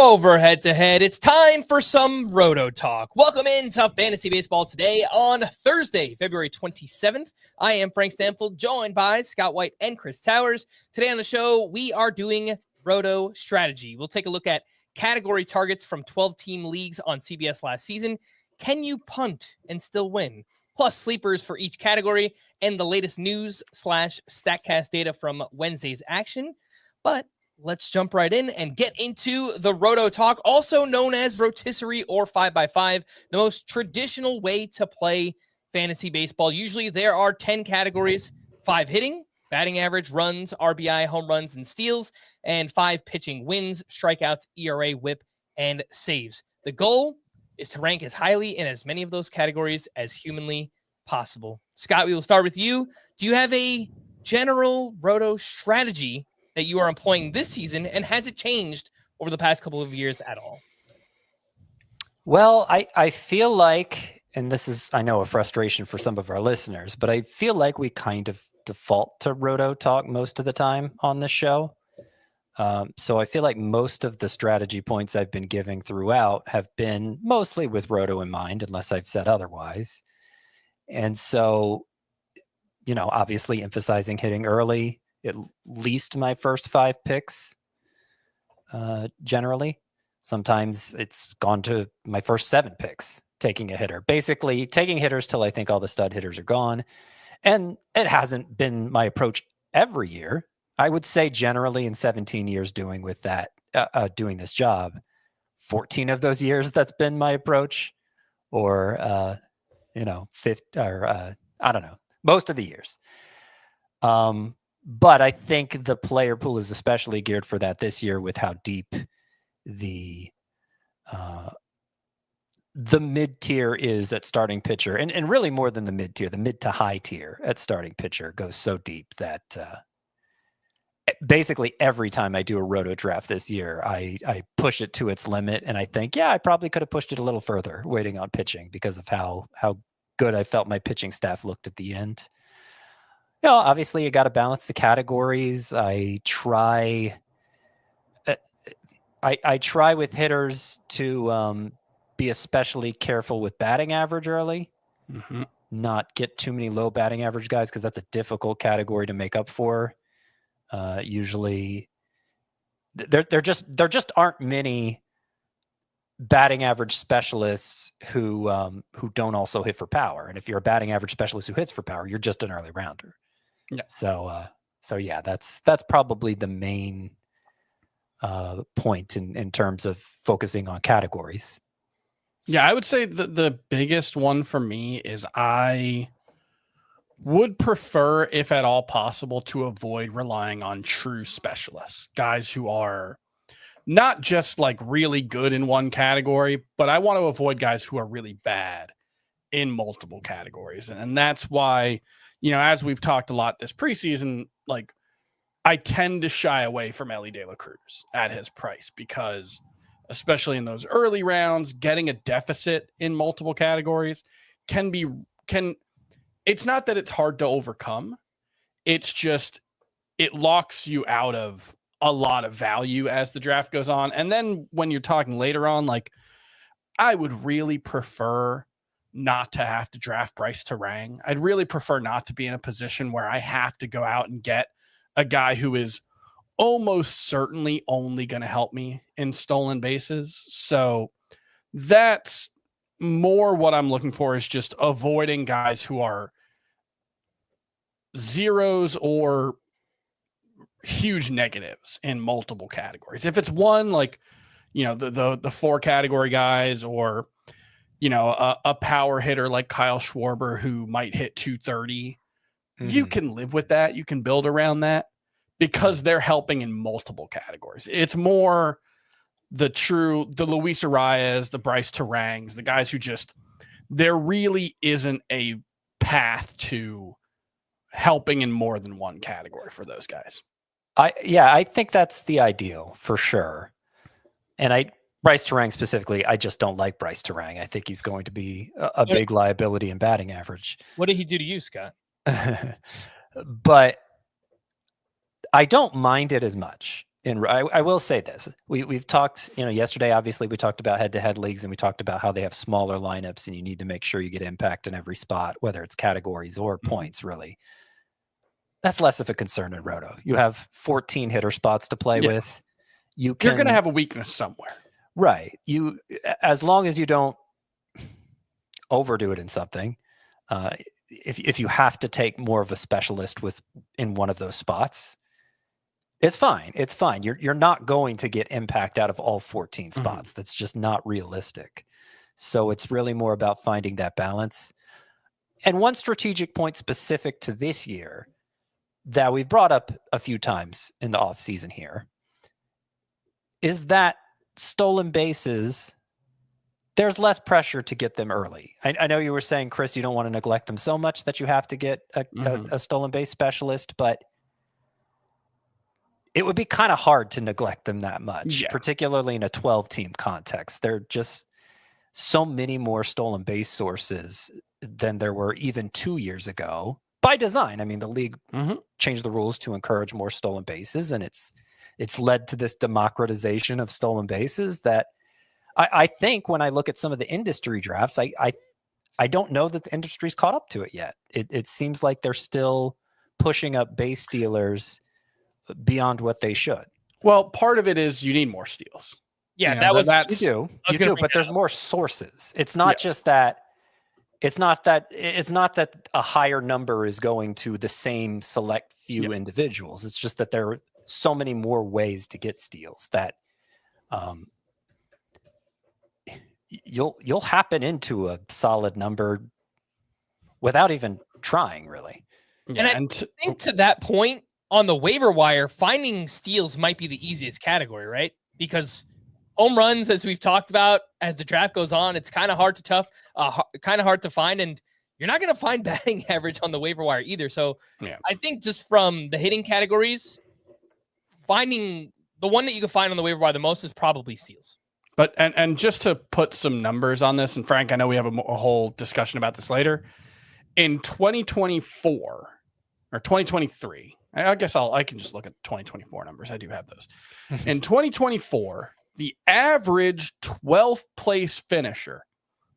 over head to head. It's time for some Roto talk. Welcome into Fantasy Baseball today on Thursday, February 27th. I am Frank Stampfl, joined by Scott White and Chris Towers. Today on the show, we are doing Roto strategy. We'll take a look at category targets from 12-team leagues on CBS last season. Can you punt and still win? Plus sleepers for each category and the latest news/StatCast data from Wednesday's action. But let's jump right in and get into the Roto talk, also known as Rotisserie or 5x5, the most traditional way to play fantasy baseball. Usually there are 10 categories: 5 hitting, batting average, runs, RBI, home runs, and steals, and 5 pitching: wins, strikeouts, ERA, whip, and saves. The goal is to rank as highly in as many of those categories as humanly possible. Scott, we will start with you. Do you have a general Roto strategy that you are employing this season, and has it changed over the past couple of years at all? Well, I feel like, and this is, I know, a frustration for some of our listeners, but I feel like we kind of default to Roto talk most of the time on this show. So I feel like most of the strategy points I've been giving throughout have been mostly with Roto in mind, unless I've said otherwise. And so, you know, obviously emphasizing hitting early, at least my first 5 picks, generally. Sometimes it's gone to my first 7 picks, taking a hitter. Basically, taking hitters till I think all the stud hitters are gone. And it hasn't been my approach every year. I would say generally in 17 years doing this job, 14 of those years that's been my approach, or I don't know, most of the years. But I think the player pool is especially geared for that this year with how deep the mid-tier is at starting pitcher, and really more than the mid-tier, the mid to high tier at starting pitcher goes so deep that basically every time I do a Roto draft this year, I push it to its limit, and I think, I probably could have pushed it a little further waiting on pitching because of how good I felt my pitching staff looked at the end. You know, obviously you got to balance the categories. I try with hitters to be especially careful with batting average early, not get too many low batting average guys, because that's a difficult category to make up for. Usually there just aren't many batting average specialists who don't also hit for power. And if you're a batting average specialist who hits for power, you're just an early rounder. Yeah. So yeah, that's probably the main point in terms of focusing on categories. Yeah, I would say the biggest one for me is I would prefer, if at all possible, to avoid relying on true specialists, guys who are not just like really good in one category, but I want to avoid guys who are really bad in multiple categories. And that's why, you know, as we've talked a lot this preseason, like I tend to shy away from Elly De La Cruz at his price, because especially in those early rounds, getting a deficit in multiple categories can it's not that it's hard to overcome. It's just, it locks you out of a lot of value as the draft goes on. And then when you're talking later on, like I would really prefer not to have to draft Bryce Harper. I'd really prefer not to be in a position where I have to go out and get a guy who is almost certainly only going to help me in stolen bases. So that's more what I'm looking for, is just avoiding guys who are zeros or huge negatives in multiple categories. If it's one, like, you know, the 4 category guys, or, you know, a power hitter like Kyle Schwarber who might hit 230, you can live with that. You can build around that because they're helping in multiple categories. It's more the Luis Arias, the Bryce Harpers, the guys who just, there really isn't a path to helping in more than one category for those guys. I think that's the ideal for sure. And Bryce Harper specifically, I just don't like Bryce Harper. I think he's going to be a big liability in batting average. What did he do to you, Scott? But I don't mind it as much. I will say this. We've talked, yesterday, obviously we talked about head-to-head leagues and we talked about how they have smaller lineups and you need to make sure you get impact in every spot, whether it's categories or points, really. That's less of a concern in Roto. You have 14 hitter spots to play with. You're going to have a weakness somewhere. Right. As long as you don't overdo it in something, if you have to take more of a specialist in one of those spots, it's fine. It's fine. You're not going to get impact out of all 14 spots. That's just not realistic. So it's really more about finding that balance. And one strategic point specific to this year that we've brought up a few times in the off season here is that stolen bases, there's less pressure to get them early. I know you were saying, Chris, you don't want to neglect them so much that you have to get a stolen base specialist, but it would be kind of hard to neglect them that much, particularly in a 12-team context. There are just so many more stolen base sources than there were even 2 years ago by design. I mean, the league changed the rules to encourage more stolen bases, and it's led to this democratization of stolen bases that I think when I look at some of the industry drafts, I don't know that the industry's caught up to it yet. It seems like they're still pushing up base stealers beyond what they should. Well, part of it is you need more steals. Yeah, you do, but there's more sources. It's not just that. It's not that a higher number is going to the same select few individuals. It's just that there are so many more ways to get steals that you'll happen into a solid number without even trying, really. Yeah, and I think to that point, on the waiver wire, finding steals might be the easiest category, right? Because home runs, as we've talked about, as the draft goes on, it's kind of hard to find, and you're not going to find batting average on the waiver wire either. So I think just from the hitting categories, finding the one that you can find on the waiver wire the most is probably steals. But and just to put some numbers on this, and Frank, I know we have a whole discussion about this later. In 2024 or 2023, I guess I can just look at 2024 numbers. I do have those. In 2024, the average 12th place finisher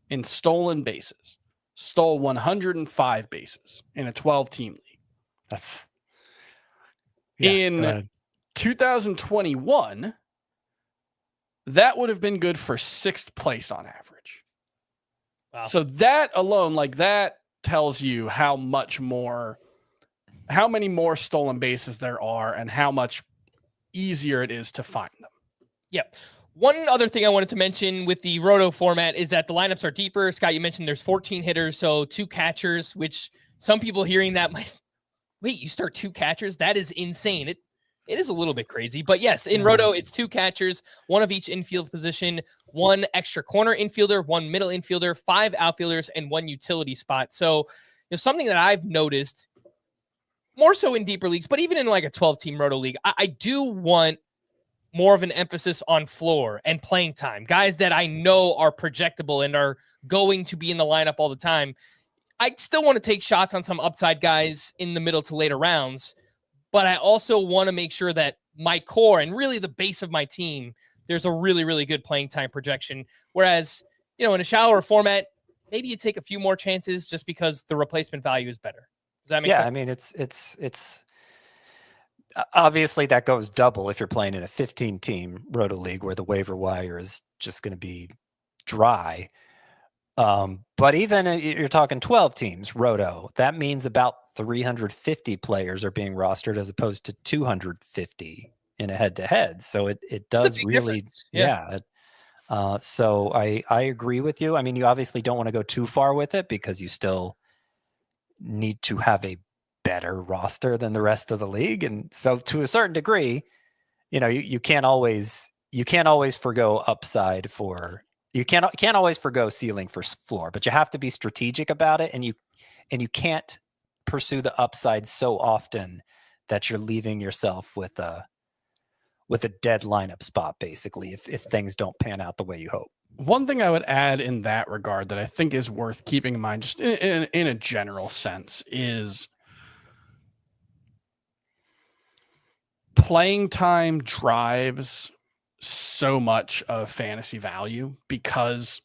in stolen bases stole 105 bases in a 12-team league. That's in 2021. That would have been good for 6th place on average. Wow. So that alone, that tells you how many more stolen bases there are and how much easier it is to find them. Yep. One other thing I wanted to mention with the Roto format is that the lineups are deeper. Scott, you mentioned there's 14 hitters, so 2 catchers, which some people hearing that might, wait, you start 2 catchers? That is insane. It is a little bit crazy, but yes, in Roto, it's 2 catchers, 1 of each infield position, 1 extra corner infielder, 1 middle infielder, 5 outfielders, and 1 utility spot. So, something that I've noticed more so in deeper leagues, but even in like a 12-team Roto league, I do want more of an emphasis on floor and playing time. Guys that I know are projectable and are going to be in the lineup all the time. I still want to take shots on some upside guys in the middle to later rounds, but I also want to make sure that my core and really the base of my team, there's a really, really good playing time projection. Whereas, in a shallower format, maybe you take a few more chances just because the replacement value is better. Does that make sense? Yeah, I mean, it's obviously that goes double if you're playing in a 15-team Roto league where the waiver wire is just going to be dry. But even you're talking 12 teams Roto, that means about 350 players are being rostered as opposed to 250 in a head-to-head. So it does really, so I agree with you. I mean, you obviously don't want to go too far with it because you still need to have a better roster than the rest of the league. And so to a certain degree, you can't always forgo upside for, you can't always forgo ceiling for floor, but you have to be strategic about it. And you can't pursue the upside so often that you're leaving yourself with a dead lineup spot, basically, if things don't pan out the way you hope. One thing I would add in that regard that I think is worth keeping in mind, just in a general sense, is playing time drives so much of fantasy value because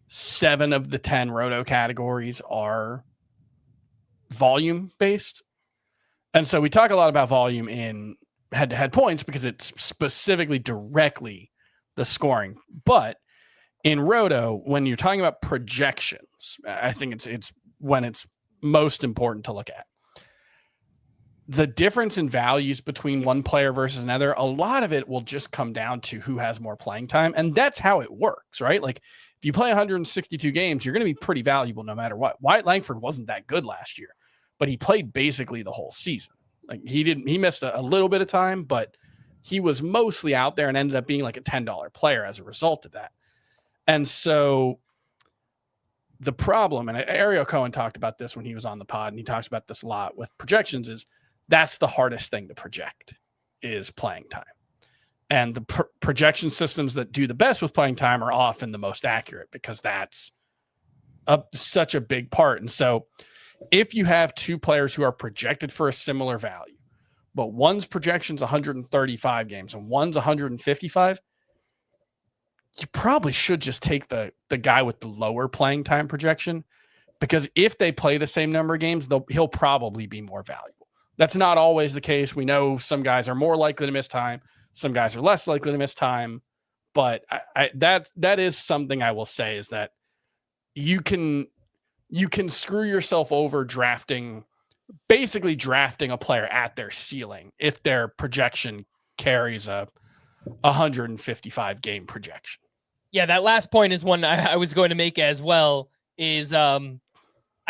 7 of the 10 Roto categories are volume based. And so we talk a lot about volume in head-to-head points because it's specifically directly the scoring. But in Roto, when you're talking about projections, I think it's when it's most important to look at. The difference in values between one player versus another, a lot of it will just come down to who has more playing time. And that's how it works, right? Like if you play 162 games, you're going to be pretty valuable no matter what. Wyatt Langford wasn't that good last year, but he played basically the whole season. Like he missed a little bit of time, but he was mostly out there and ended up being like a $10 player as a result of that. And so the problem, and Ariel Cohen talked about this when he was on the pod, and he talks about this a lot with projections, is that's the hardest thing to project is playing time. And the projection systems that do the best with playing time are often the most accurate because that's such a big part. And so if you have 2 players who are projected for a similar value, but one's projection's 135 games and one's 155, you probably should just take the guy with the lower playing time projection, because if they play the same number of games, he'll probably be more valuable. That's not always the case. We know some guys are more likely to miss time. Some guys are less likely to miss time. But that is something I will say is that you can screw yourself over basically drafting a player at their ceiling if their projection carries a 155 game projection. Yeah, that last point is one I was going to make as well, is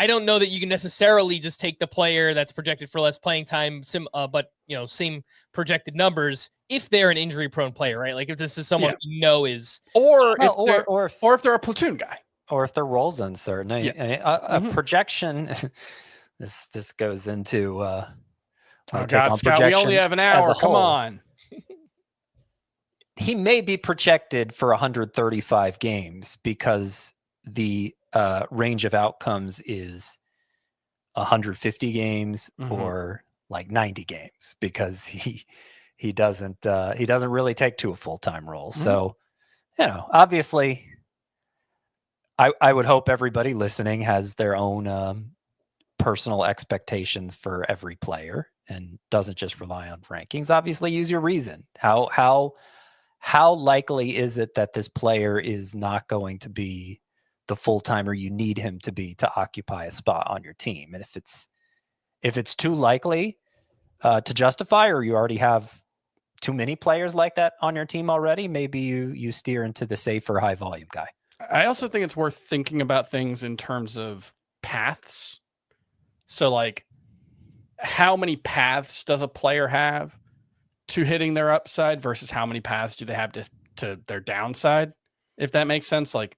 I don't know that you can necessarily just take the player that's projected for less playing time, but same projected numbers if they're an injury-prone player, right? Like if this is someone is, or if they're a platoon guy, or if their role's uncertain. A projection. This goes into. Oh God, Scott, we only have an hour. Come on. He may be projected for 135 games because the range of outcomes is 150 games or like 90 games because he doesn't really take to a full-time role. So, obviously I would hope everybody listening has their own personal expectations for every player and doesn't just rely on rankings. Obviously use your reason. How likely is it that this player is not going to be the full-timer you need him to be to occupy a spot on your team? And if it's too likely to justify, or you already have too many players like that on your team already, maybe you steer into the safer high volume guy. I also think it's worth thinking about things in terms of paths. So like how many paths does a player have to hitting their upside versus how many paths do they have to their downside? If that makes sense. Like,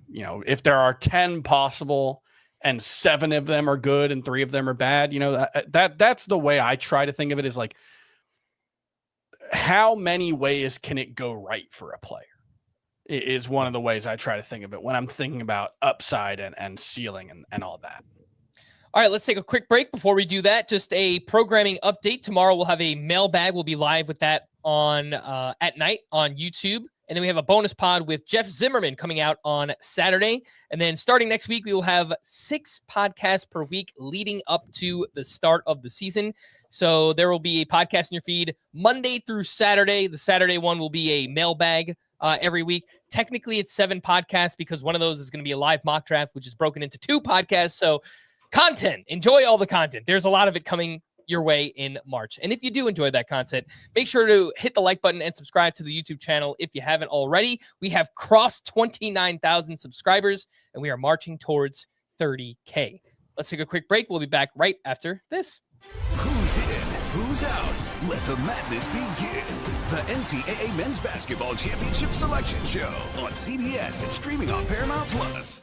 if there are 10 possible and 7 of them are good and 3 of them are bad, that's the way I try to think of it, is like, how many ways can it go right for a player is one of the ways I try to think of it when I'm thinking about upside and ceiling and all that. All right, let's take a quick break. Before we do that, just a programming update. Tomorrow we'll have a mailbag. We'll be live with that on at night on YouTube. And then we have a bonus pod with Jeff Zimmerman coming out on Saturday. And then starting next week, we will have 6 podcasts per week leading up to the start of the season. So there will be a podcast in your feed Monday through Saturday. The Saturday one will be a mailbag every week. Technically, it's 7 podcasts because one of those is going to be a live mock draft, which is broken into 2 podcasts. So content, enjoy all the content. There's a lot of it coming your way in March. And if you do enjoy that content, make sure to hit the like button and subscribe to the YouTube channel if you haven't already. We have crossed 29,000 subscribers and we are marching towards 30K. Let's take a quick break. We'll be back right after this. Who's in? Who's out? Let the madness begin. The NCAA Men's Basketball Championship Selection Show on CBS and streaming on Paramount Plus.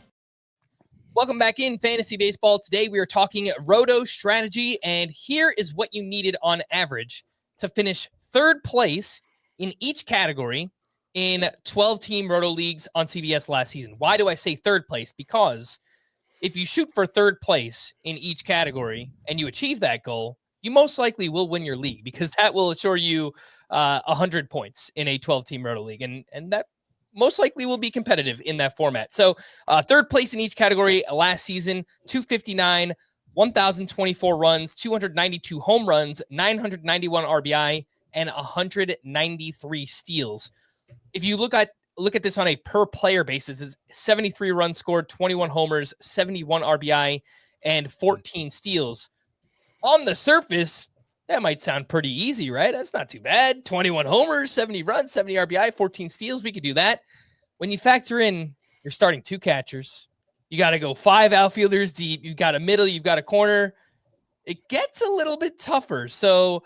Welcome back in Fantasy Baseball. Today we are talking Roto strategy, and here is what you needed on average to finish 3rd place in each category in 12-team Roto leagues on CBS last season. Why do I say 3rd place? Because if you shoot for 3rd place in each category and you achieve that goal, you most likely will win your league, because that will assure you 100 points in a 12-team Roto League. And that most likely will be competitive in that format. So third place in each category last season, 259, 1,024 runs, 292 home runs, 991 RBI, and 193 steals. If you look at this on a per player basis, it's 73 runs scored, 21 homers, 71 RBI, and 14 steals. On the surface, that might sound pretty easy, right? That's not too bad. 21 homers, 70 runs, 70 RBI, 14 steals. We could do that. When you factor in you're starting 2 catchers, you got to go 5 outfielders deep. You've got a middle, you've got a corner. It gets a little bit tougher. So,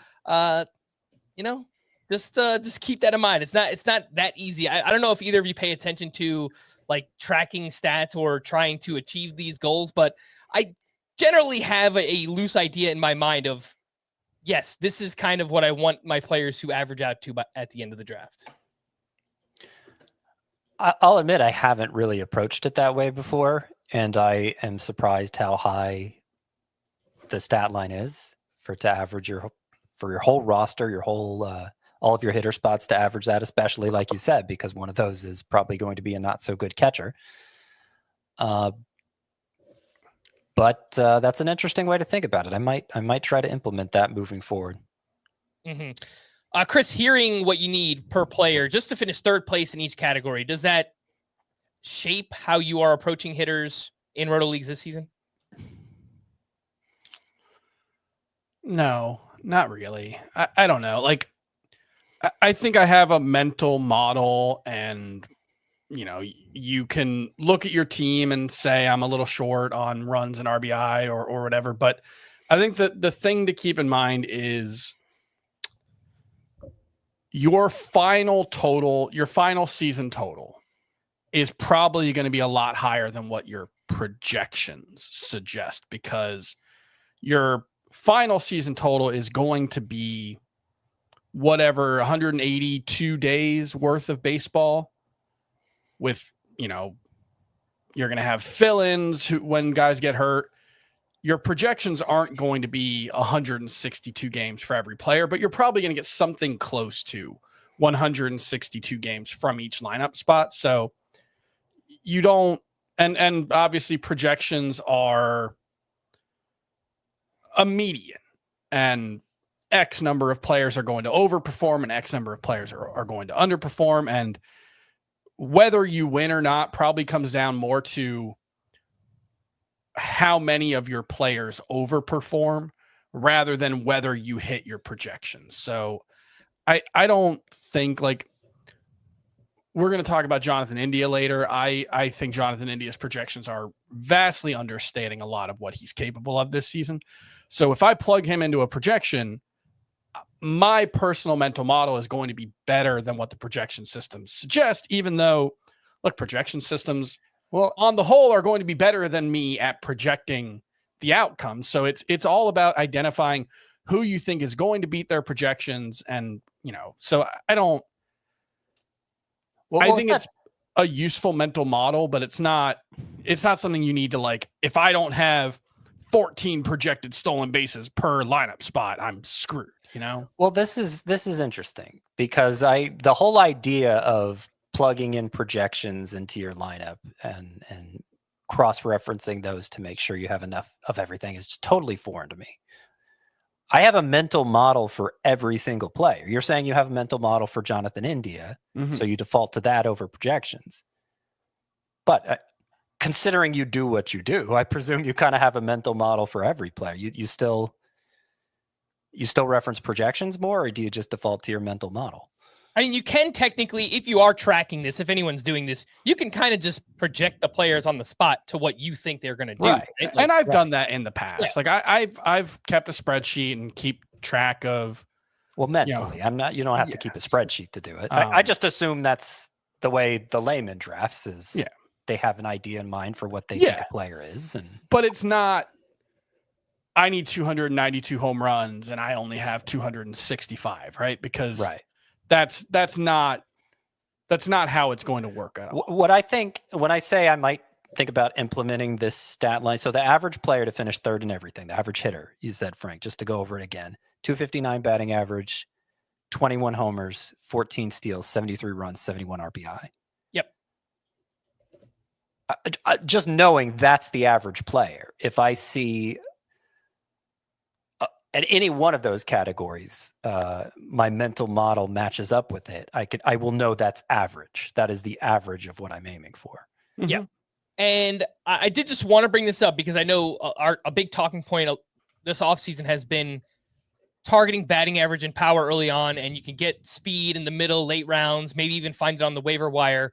just keep that in mind. It's not that easy. I don't know if either of you pay attention to like tracking stats or trying to achieve these goals, but I generally have a loose idea in my mind of, yes, this is kind of what I want my players to average out to at the end of the draft. I'll admit I haven't really approached it that way before, and I am surprised how high the stat line is to average for your whole roster, your whole all of your hitter spots to average that, especially like you said, because one of those is probably going to be a not so good catcher. But that's an interesting way to think about it. I might try to implement that moving forward. Mm-hmm. Chris, hearing what you need per player just to finish third place in each category, does that shape how you are approaching hitters in Roto Leagues this season? No, not really. I don't know. Like, I think I have a mental model, and you can look at your team and say I'm a little short on runs and RBI or whatever. But I think that the thing to keep in mind is your final season total is probably going to be a lot higher than what your projections suggest, because your final season total is going to be whatever 182 days worth of baseball, with you're going to have fill-ins when guys get hurt. Your projections aren't going to be 162 games for every player, but you're probably going to get something close to 162 games from each lineup spot. So you don't, and obviously projections are a median, and X number of players are going to overperform and X number of players are going to underperform. And whether you win or not probably comes down more to how many of your players overperform rather than whether you hit your projections. So I don't think, like, we're going to talk about Jonathan India later. I think Jonathan India's projections are vastly understating a lot of what he's capable of this season. So if I plug him into a projection, my personal mental model is going to be better than what the projection systems suggest, even though, look, projection systems, well, on the whole, are going to be better than me at projecting the outcome. So it's all about identifying who you think is going to beat their projections. And, so I don't, I think it's a useful mental model, but it's not something you need to, like, if I don't have 14 projected stolen bases per lineup spot, I'm screwed, Well, this is interesting, because the whole idea of plugging in projections into your lineup and cross-referencing those to make sure you have enough of everything is just totally foreign to me. I have a mental model for every single player. You're saying you have a mental model for Jonathan India, so you default to that over projections. But considering you do what you do, I presume you kind of have a mental model for every player. You still reference projections more, or do you just default to your mental model? I mean, you can technically, if you are tracking this, if anyone's doing this, you can kind of just project the players on the spot to what you think they're going to do. Right. Right? And I've done that in the past. Yeah. Like I've kept a spreadsheet and keep track of. Well, mentally, you don't have to keep a spreadsheet to do it. I just assume that's the way the layman drafts is. Yeah. They have an idea in mind for what they think a player is. But it's not, I need 292 home runs and I only have 265, right? Because that's not how it's going to work out. What I think when I say I might think about implementing this stat line. So the average player to finish third in everything, the average hitter, you said, Frank, just to go over it again, 259 batting average, 21 homers, 14 steals, 73 runs, 71 RBI. Yep. Just knowing that's the average player. If I see at any one of those categories, my mental model matches up with it, I will know that's average. That is the average of what I'm aiming for. Mm-hmm. Yeah. And I did just want to bring this up because I know a big talking point this offseason has been targeting batting average and power early on, and you can get speed in the middle, late rounds, maybe even find it on the waiver wire.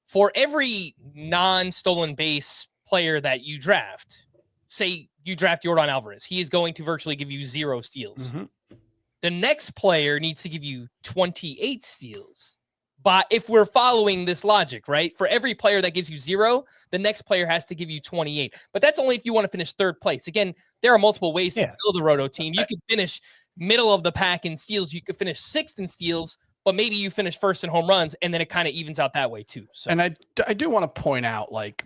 For every non-stolen base player that you draft, say you draft Yordan Alvarez, he is going to virtually give you 0 steals. Mm-hmm. The next player needs to give you 28 steals. But if we're following this logic, right? For every player that gives you 0, the next player has to give you 28. But that's only if you want to finish third place. Again, there are multiple ways to build a Roto team. You could finish middle of the pack in steals. You could finish 6th in steals, but maybe you finish 1st in home runs, and then it kind of evens out that way too. So, and I do want to point out, like,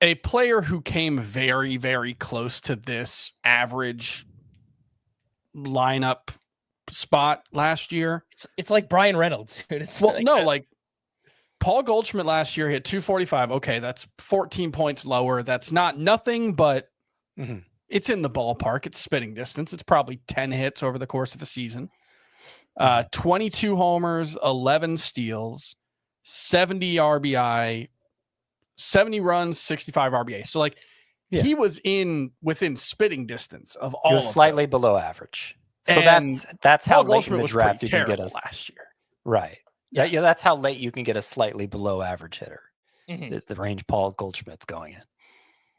a player who came very, very close to this average lineup spot last year. It's like Brian Reynolds, dude. It's like Paul Goldschmidt last year hit 245. Okay, that's 14 points lower. That's not nothing, but it's in the ballpark. It's spitting distance. It's probably 10 hits over the course of a season. 22 homers, 11 steals, 70 RBI, 70 runs, 65 RBI. So like he was within spitting distance of all. He was slightly below average. So that's how late in the draft you can get last year. Right. Yeah. That's how late you can get a slightly below average hitter. The range Paul Goldschmidt's going in.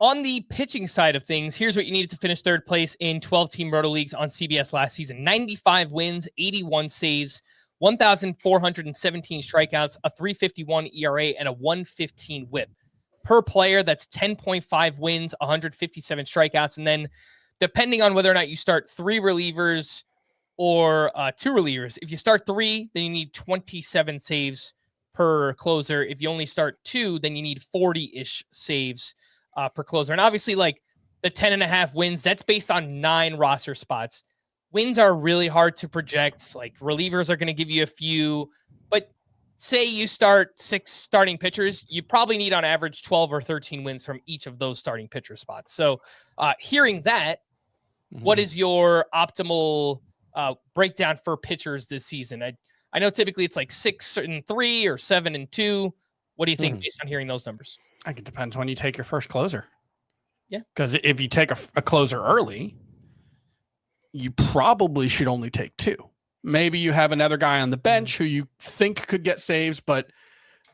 On the pitching side of things, here's what you needed to finish third place in 12-team Roto leagues on CBS last season. 95 wins, 81 saves, 1,417 strikeouts, a 3.51 ERA, and a 1.15 WHIP. Per player, that's 10.5 wins, 157 strikeouts, and then depending on whether or not you start 3 relievers or 2 relievers. If you start 3, then you need 27 saves per closer. If you only start 2, then you need 40-ish saves per closer. And obviously, like the 10.5 wins, that's based on 9 roster spots. Wins are really hard to project. Like relievers are going to give you a few, but say you start 6 starting pitchers, you probably need on average 12 or 13 wins from each of those starting pitcher spots. So hearing that, what is your optimal breakdown for pitchers this season? I know typically it's like 6-3 or 7-2. What do you think based on hearing those numbers? I think it depends when you take your first closer. Yeah. Because if you take a closer early, you probably should only take 2. Maybe you have another guy on the bench who you think could get saves, but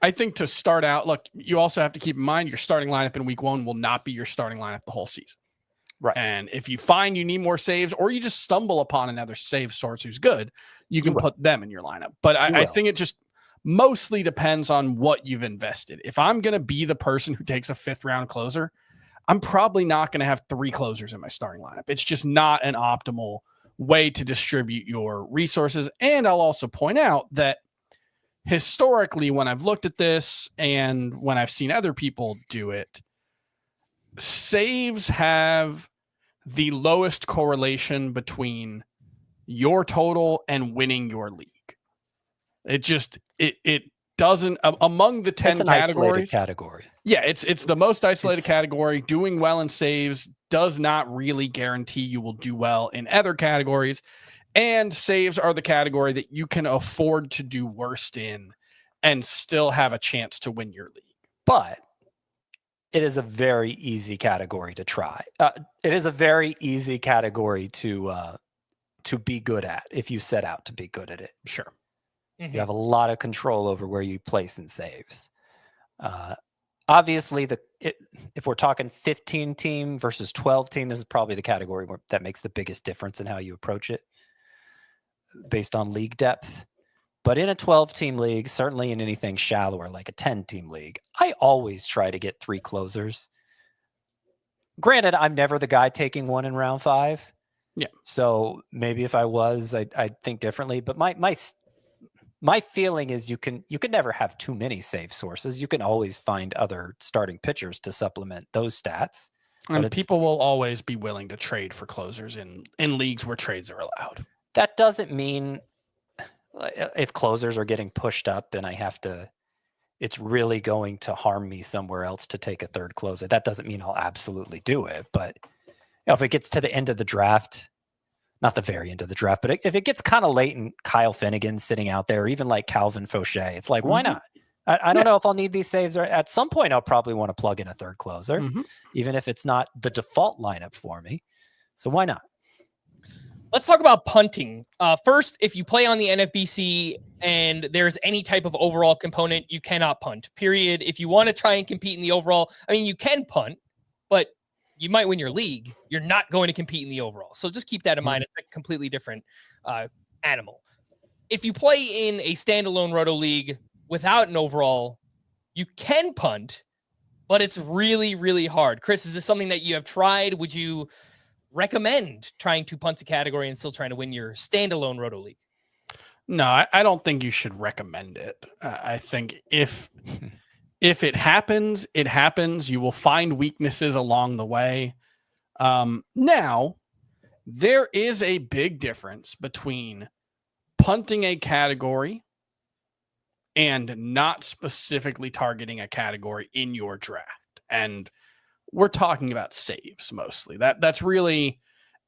I think to start out, look, you also have to keep in mind your starting lineup in week 1 will not be your starting lineup the whole season. Right. And if you find you need more saves or you just stumble upon another save source who's good, you can put them in your lineup. But I think it just mostly depends on what you've invested. If I'm going to be the person who takes a 5th round closer, I'm probably not going to have 3 closers in my starting lineup. It's just not an optimal way to distribute your resources. And I'll also point out that historically, when I've looked at this and when I've seen other people do it, saves have the lowest correlation between your total and winning your league. It just, it doesn't, among the 10 categories. Category. Yeah, it's the most isolated category. Doing well in saves does not really guarantee you will do well in other categories. And saves are the category that you can afford to do worst in and still have a chance to win your league. But it is a very easy category to try. It is a very easy category to be good at if you set out to be good at it. Sure. You have a lot of control over where you place in saves. Obviously, if we're talking 15 team versus 12 team, this is probably the category that makes the biggest difference in how you approach it based on league depth. But in a 12-team league, certainly in anything shallower like a 10-team league, I always try to get 3 closers. Granted, I'm never the guy taking 1 in round 5. Yeah. So maybe if I was, I'd think differently. But My feeling is you can never have too many save sources. You can always find other starting pitchers to supplement those stats. And people will always be willing to trade for closers in leagues where trades are allowed. That doesn't mean if closers are getting pushed up and it's really going to harm me somewhere else to take a third closer. That doesn't mean I'll absolutely do it. But if it gets to the end of the draft, not the very end of the draft, but if it gets kind of late and Kyle Finnegan's sitting out there, or even like Calvin Fauché, it's like, why not? I don't know if I'll need these saves. Or at some point, I'll probably want to plug in a third closer, even if it's not the default lineup for me. So why not? Let's talk about punting. First, if you play on the NFBC and there's any type of overall component, you cannot punt, period. If you want to try and compete in the overall, I mean, you can punt, but you might win your league. You're not going to compete in the overall. So just keep that in mind. It's a completely different animal. If you play in a standalone Roto league without an overall, you can punt, but it's really, really hard. Chris, is this something that you have tried? Would you recommend trying to punt a category and still trying to win your standalone Roto league? No, I don't think you should recommend it. I think if it happens, it happens. You will find weaknesses along the way. Now, there is a big difference between punting a category and not specifically targeting a category in your draft. And we're talking about saves mostly. That's really,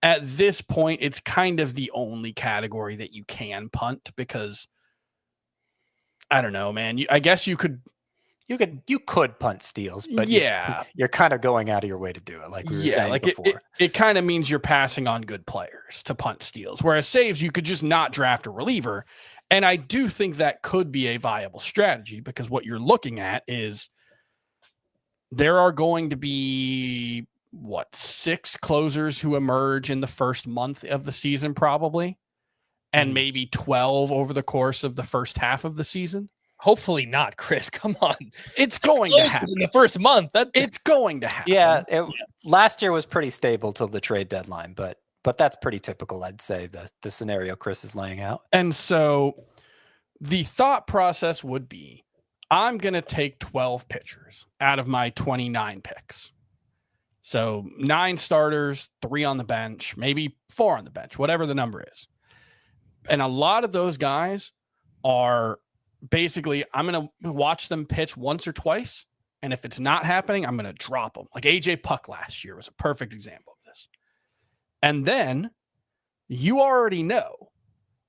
at this point, it's kind of the only category that you can punt because, I don't know, man. I guess you could punt steals, but yeah, you're kind of going out of your way to do it, like we were saying before. It kind of means you're passing on good players to punt steals, whereas saves, you could just not draft a reliever. And I do think that could be a viable strategy because what you're looking at is there are going to be, 6 closers who emerge in the first month of the season, probably, and maybe 12 over the course of the first half of the season. Hopefully not, Chris. Come on. It's going to happen in the first month. It's going to happen. Yeah, last year was pretty stable till the trade deadline, but that's pretty typical, I'd say, the scenario Chris is laying out. And so the thought process would be, I'm going to take 12 pitchers out of my 29 picks. So 9 starters, 3 on the bench, maybe 4 on the bench, whatever the number is. And a lot of those guys are basically, I'm going to watch them pitch once or twice. And if it's not happening, I'm going to drop them. Like AJ Puck last year was a perfect example of this. And then you already know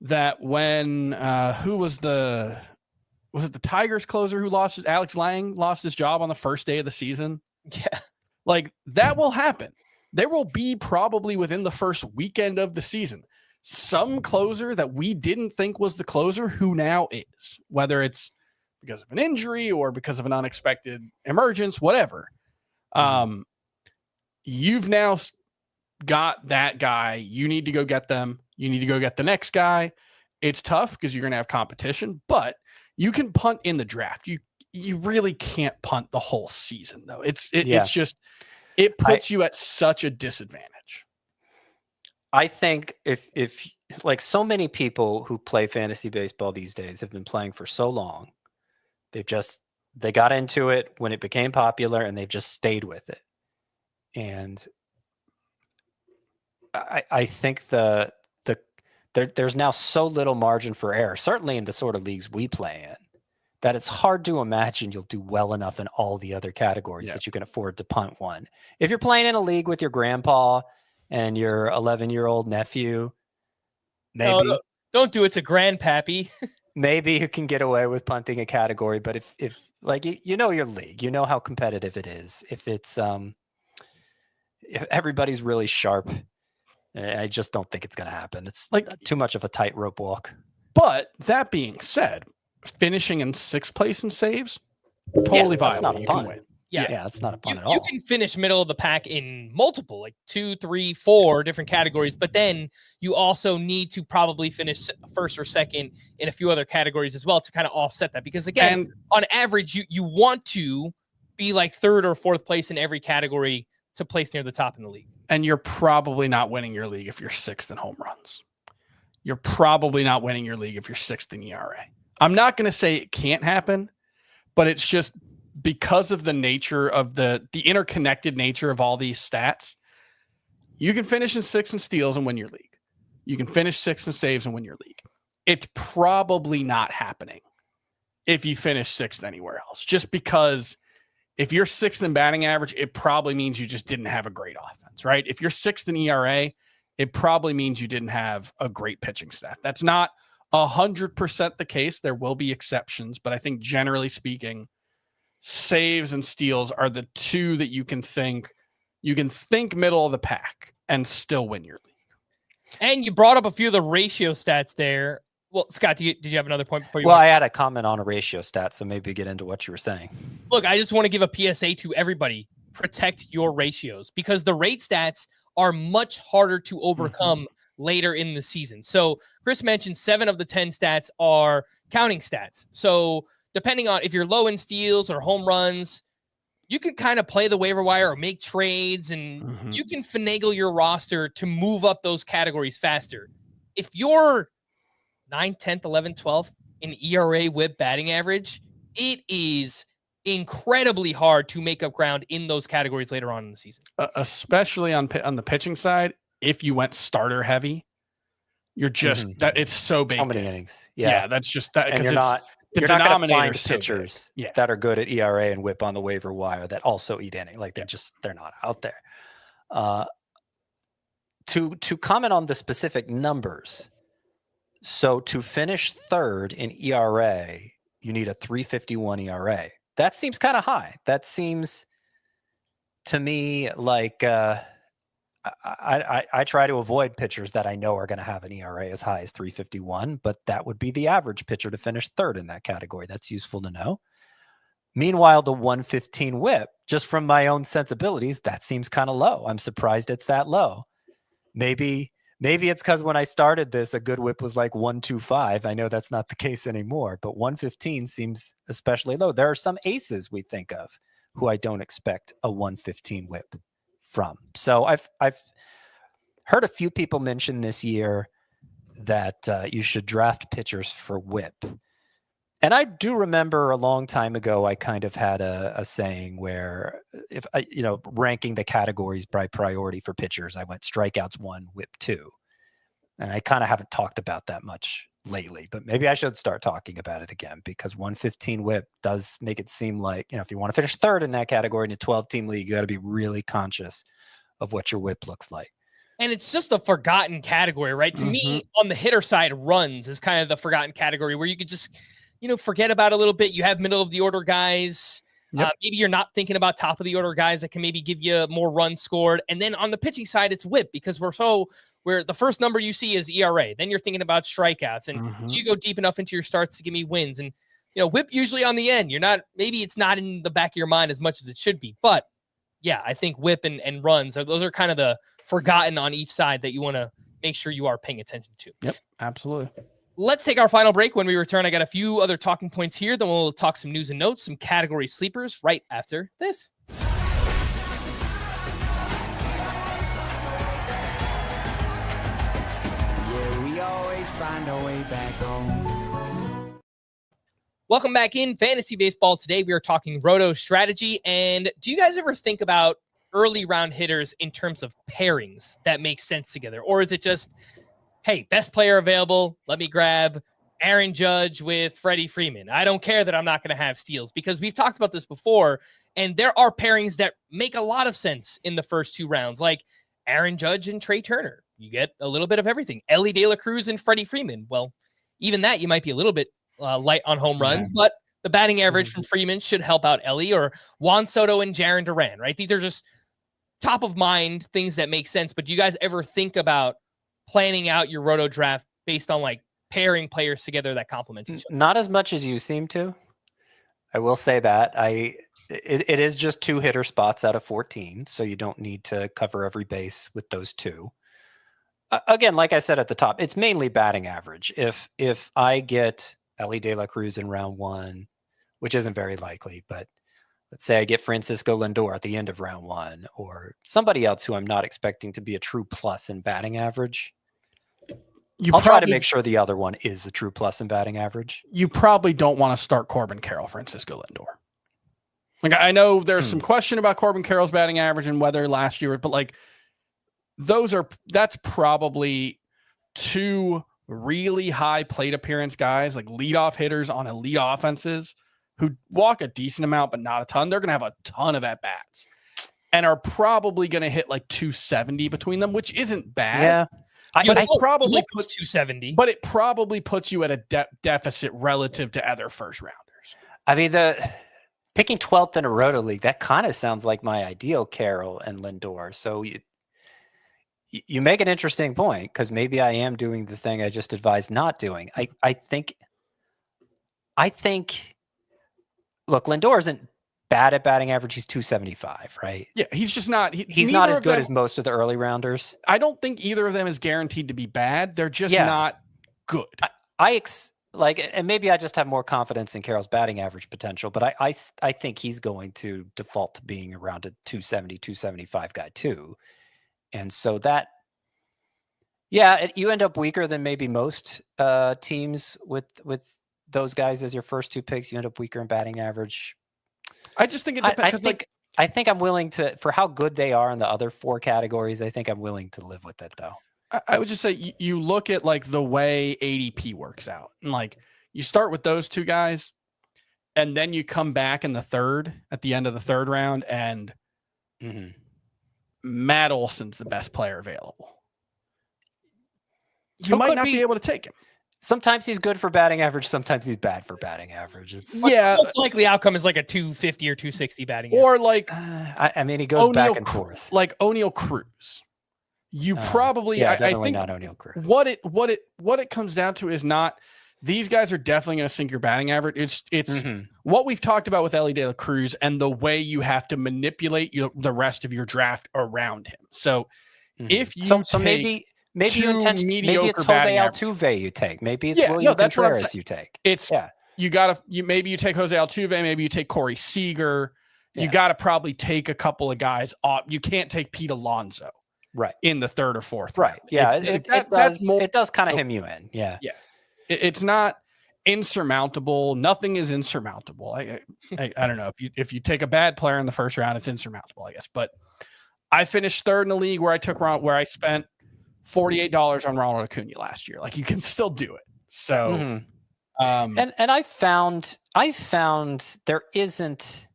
that when, who was it the Tigers closer who Alex Lang lost his job on the first day of the season? Yeah. Like that will happen. There will be probably within the first weekend of the season, some closer that we didn't think was the closer who now is, whether it's because of an injury or because of an unexpected emergence, whatever. You've now got that guy. You need to go get them. You need to go get the next guy. It's tough because you're going to have competition, but you can punt in the draft. You really can't punt the whole season though. It's just, it puts you at such a disadvantage. I think if like so many people who play fantasy baseball these days have been playing for so long, they got into it when it became popular and they've just stayed with it. And I think there's now so little margin for error, certainly in the sort of leagues we play in, that it's hard to imagine you'll do well enough in all the other categories that you can afford to punt one. If you're playing in a league with your grandpa and your 11-year-old nephew, maybe don't do it to grandpappy. Maybe you can get away with punting a category, but if like you know your league, you know how competitive it is. If it's if everybody's really sharp, I just don't think it's going to happen. It's like too much of a tightrope walk. But that being said, finishing in 6th place in saves, totally viable. That's not a punt. Yeah, it's not a punt at all. You can finish middle of the pack in multiple, like 2, 3, 4 different categories, but then you also need to probably finish first or second in a few other categories as well to kind of offset that. Because again, on average, you want to be like 3rd or 4th place in every category to place near the top in the league. And you're probably not winning your league if you're 6th in home runs. You're probably not winning your league if you're 6th in ERA. I'm not going to say it can't happen, but it's just because of the nature of the interconnected nature of all these stats. You can finish in 6th in steals and win your league. You can finish 6th in saves and win your league. It's probably not happening if you finish 6th anywhere else, just because if you're 6th in batting average, it probably means you just didn't have a great offense, right? If you're 6th in ERA, it probably means you didn't have a great pitching staff. That's not 100% the case. There will be exceptions, but I think generally speaking, saves and steals are the two that you can think middle of the pack and still win your league. And you brought up a few of the ratio stats there. Well, Scott, did you have another point before you? Well, I had a comment on a ratio stat, so maybe get into what you were saying. Look, I just want to give a PSA to everybody. Protect your ratios because the rate stats are much harder to overcome later in the season. So Chris mentioned 7 of the 10 stats are counting stats. So depending on if you're low in steals or home runs, you can kind of play the waiver wire or make trades, and you can finagle your roster to move up those categories faster. If you're 9th, 10th, 11th, 12th in ERA, WHIP, batting average, it is incredibly hard to make up ground in those categories later on in the season. Especially on the pitching side, if you went starter heavy, you're just that it's so big. So many innings. Yeah, that's just that. And you're not going to find so pitchers that are good at ERA and WHIP on the waiver wire that also eat inning. Like they're not out there. To comment on the specific numbers. So to finish 3rd in ERA, you need a 3.51 ERA. That seems kind of high. That seems to me like I try to avoid pitchers that I know are going to have an ERA as high as 3.51, but that would be the average pitcher to finish 3rd in that category. That's useful to know. Meanwhile, the 115 WHIP, just from my own sensibilities, that seems kind of low. I'm surprised it's that low. Maybe it's because when I started this, a good WHIP was like 125. I know that's not the case anymore, but 115 seems especially low. There are some aces we think of who I don't expect a 115 WHIP from. So I've heard a few people mention this year that you should draft pitchers for WHIP. And I do remember a long time ago, I kind of had a saying where if I, ranking the categories by priority for pitchers, I went strikeouts 1, WHIP 2. And I kind of haven't talked about that much lately, but maybe I should start talking about it again because 115 WHIP does make it seem like, if you want to finish 3rd in that category in a 12-team league, you got to be really conscious of what your WHIP looks like. And it's just a forgotten category, right? To me, on the hitter side, runs is kind of the forgotten category where you could just, forget about a little bit. You have middle of the order guys. Yep. Maybe you're not thinking about top of the order guys that can maybe give you more runs scored. And then on the pitching side, it's WHIP because where the first number you see is ERA. Then you're thinking about strikeouts. And so you go deep enough into your starts to give me wins. And, WHIP usually on the end. Maybe it's not in the back of your mind as much as it should be. But yeah, I think WHIP and runs, those are kind of the forgotten on each side that you want to make sure you are paying attention to. Yep, absolutely. Let's take our final break. When we return, I got a few other talking points here. Then we'll talk some news and notes, some category sleepers right after this. Yeah, we always find our way back home. Welcome back in Fantasy Baseball. Today we are talking Roto strategy. And do you guys ever think about early round hitters in terms of pairings that make sense together? Or is it just, hey, best player available, let me grab Aaron Judge with Freddie Freeman. I don't care that I'm not going to have steals because we've talked about this before, and there are pairings that make a lot of sense in the first 2 rounds, like Aaron Judge and Trey Turner. You get a little bit of everything. Ellie De La Cruz and Freddie Freeman. Well, even that you might be a little bit light on home runs, but the batting average from Freeman should help out Ellie, or Juan Soto and Jarren Duran, right? These are just top of mind things that make sense. But do you guys ever think about planning out your Roto draft based on like pairing players together that complement each other? Not as much as you seem to. I will say that it is just 2 hitter spots out of 14, so you don't need to cover every base with those 2. Again, like I said at the top, it's mainly batting average. If I get Ellie De La Cruz in round 1, which isn't very likely, but let's say I get Francisco Lindor at the end of round 1, or somebody else who I'm not expecting to be a true plus in batting average, I'll try to make sure the other one is a true plus in batting average. You probably don't want to start Corbin Carroll, Francisco Lindor. Like, I know there's some question about Corbin Carroll's batting average and whether last year, but like that's probably two really high plate appearance guys, like leadoff hitters on elite offenses who walk a decent amount, but not a ton. They're going to have a ton of at-bats and are probably going to hit like 270 between them, which isn't bad. Yeah. I probably put 270, but it probably puts you at a deficit relative to other first rounders. I mean, picking 12th in a Roto league, that kind of sounds like my ideal Carroll and Lindor. So you make an interesting point, because maybe I am doing the thing I just advised not doing. I think, look, Lindor isn't bad at batting average. He's 275, right? Yeah, he's just not. He's not as good as most of the early rounders. I don't think either of them is guaranteed to be bad. They're just not good. And maybe I just have more confidence in Carroll's batting average potential, but I think he's going to default to being around a 270, 275 guy too. And so that, you end up weaker than maybe most teams with those guys as your first two picks. You end up weaker in batting average. I just think it depends. I think I'm willing to, for how good they are in the other four categories, I think I'm willing to live with it though. I would just say you look at like the way ADP works out, and like you start with those two guys, and then you come back in the third at the end of the third round, and Matt Olson's the best player available. You might not be able to take him. Sometimes he's good for batting average. Sometimes he's bad for batting average. Most likely outcome is like a 250 or 260 batting average. Or like, I mean, he goes back and forth. Like O'Neal Cruz. You probably, I think not O'Neal Cruz. What it comes down to is not, these guys are definitely going to sink your batting average. It's what we've talked about with Ellie De La Cruz and the way you have to manipulate the rest of your draft around him. So if you maybe it's Jose Altuve you take. Maybe it's William Contreras you take. Maybe you take Jose Altuve. Maybe you take Corey Seager. You got to probably take a couple of guys off. You can't take Pete Alonso. Right. In the third or fourth. Right. Round. Yeah. It does kind of hem you in. Yeah. Yeah. It's not insurmountable. Nothing is insurmountable. I don't know. If you take a bad player in the first round, it's insurmountable, I guess. But I finished third in the league where I spent $48 on Ronald Acuna last year. Like, you can still do it. So and I found there isn't,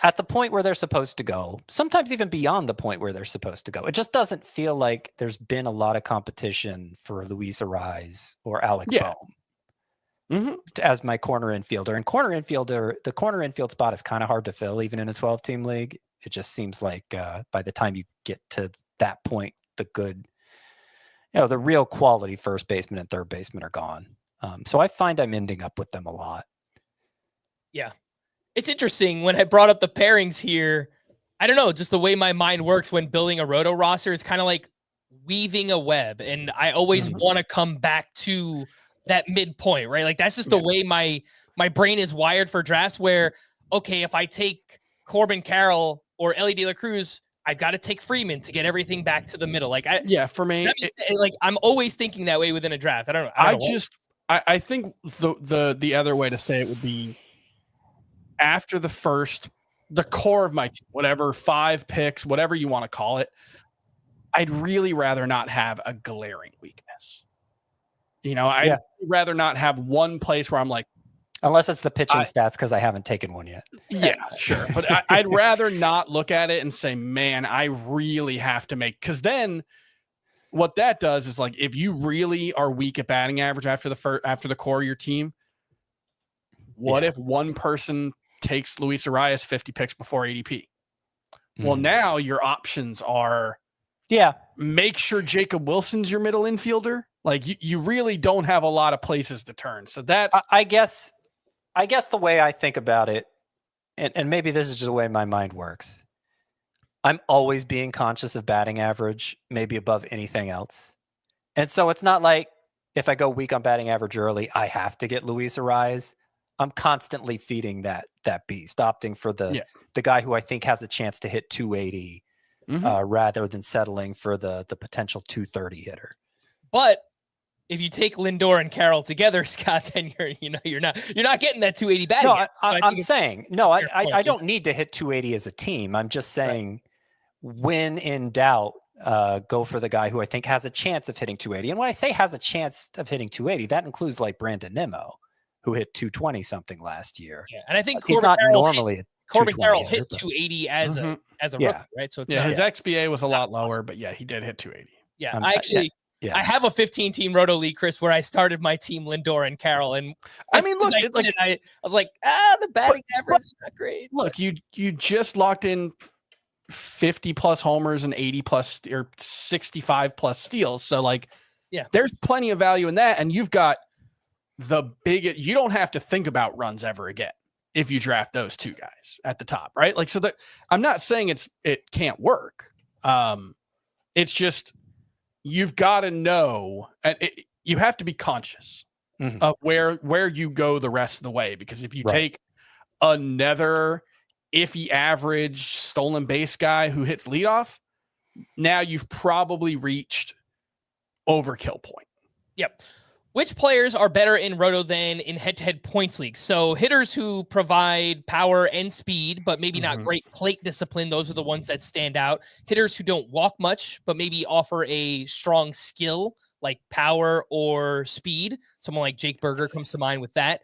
at the point where they're supposed to go, sometimes even beyond the point where they're supposed to go, it just doesn't feel like there's been a lot of competition for Luis Arraez or Alec Bohm as my corner infielder. And the corner infield spot is kind of hard to fill, even in a 12-team league. It just seems like by the time you get to that point, the real quality first baseman and third baseman are gone. So I find I'm ending up with them a lot. Yeah. It's interesting when I brought up the pairings here. I don't know, just the way my mind works when building a Roto roster, it's kind of like weaving a web. And I always want to come back to that midpoint, right? Like, that's just the way my brain is wired for drafts where, okay, if I take Corbin Carroll or Ellie De La Cruz, I've got to take Freeman to get everything back to the middle. Like, for me, I'm always thinking that way within a draft. I don't know. I think the other way to say it would be, after the core of my team, whatever 5 picks, whatever you want to call it, I'd really rather not have a glaring weakness. I'd rather not have one place where I'm like, unless it's the pitching stats, because I haven't taken one yet. Yeah, sure. But I'd rather not look at it and say, man, I really have to make, because then what that does is, like, if you really are weak at batting average after the core of your team, what if one person takes Luis Arraez 50 picks before ADP? Well, now your options are, make sure Jacob Wilson's your middle infielder. Like, you really don't have a lot of places to turn. So that's, I guess the way I think about it, and maybe this is just the way my mind works, I'm always being conscious of batting average, maybe above anything else. And so it's not like if I go weak on batting average early, I have to get Luis Arraez. I'm constantly feeding that beast, opting for the guy who I think has a chance to hit 280 rather than settling for the potential 230 hitter. But if you take Lindor and Carroll together, Scott, then you're not getting that 280 batting. No, So I'm saying, no, I don't yeah. need to hit 280 as a team. I'm just saying, when in doubt, go for the guy who I think has a chance of hitting 280. And when I say has a chance of hitting 280, that includes like Brandon Nimmo, who hit 220 something last year. Yeah, and I think he's not normally Corbin Carroll hit hitter, 280 as a rookie, right? So it's his not, XBA was a lot lower, but yeah, he did hit 280. Yeah, I have a 15-team Roto League, Chris, where I started my team Lindor and Carroll, and I mean, look, I was like, the batting average is not great. Look, you just locked in 50 plus homers and 80 plus or 65 plus steals, so like, yeah, there's plenty of value in that, and you've got the biggest. You don't have to think about runs ever again if you draft those two guys at the top, right? Like, so that I'm not saying it can't work. It's just, you've got to know, and you have to be conscious of where you go the rest of the way. Because if you take another iffy average stolen base guy who hits leadoff, now you've probably reached overkill point. Yep. Which players are better in Roto than in head-to-head points leagues? So hitters who provide power and speed, but maybe not great plate discipline, those are the ones that stand out. Hitters who don't walk much, but maybe offer a strong skill like power or speed. Someone like Jake Berger comes to mind with that.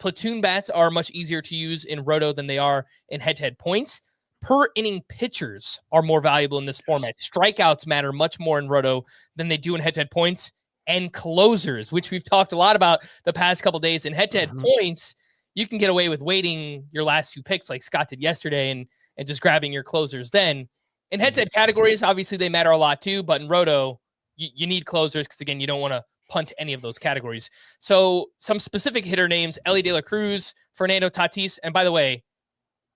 Platoon bats are much easier to use in Roto than they are in head-to-head points. Per inning pitchers are more valuable in this format. Strikeouts matter much more in Roto than they do in head-to-head points. And closers, which we've talked a lot about the past couple of days. In head-to-head points, you can get away with waiting your last two picks like Scott did yesterday and just grabbing your closers then. In head-to-head categories, obviously they matter a lot too, but in Roto, you need closers because, again, you don't want to punt any of those categories. So some specific hitter names: Elly De La Cruz, Fernando Tatis. And by the way,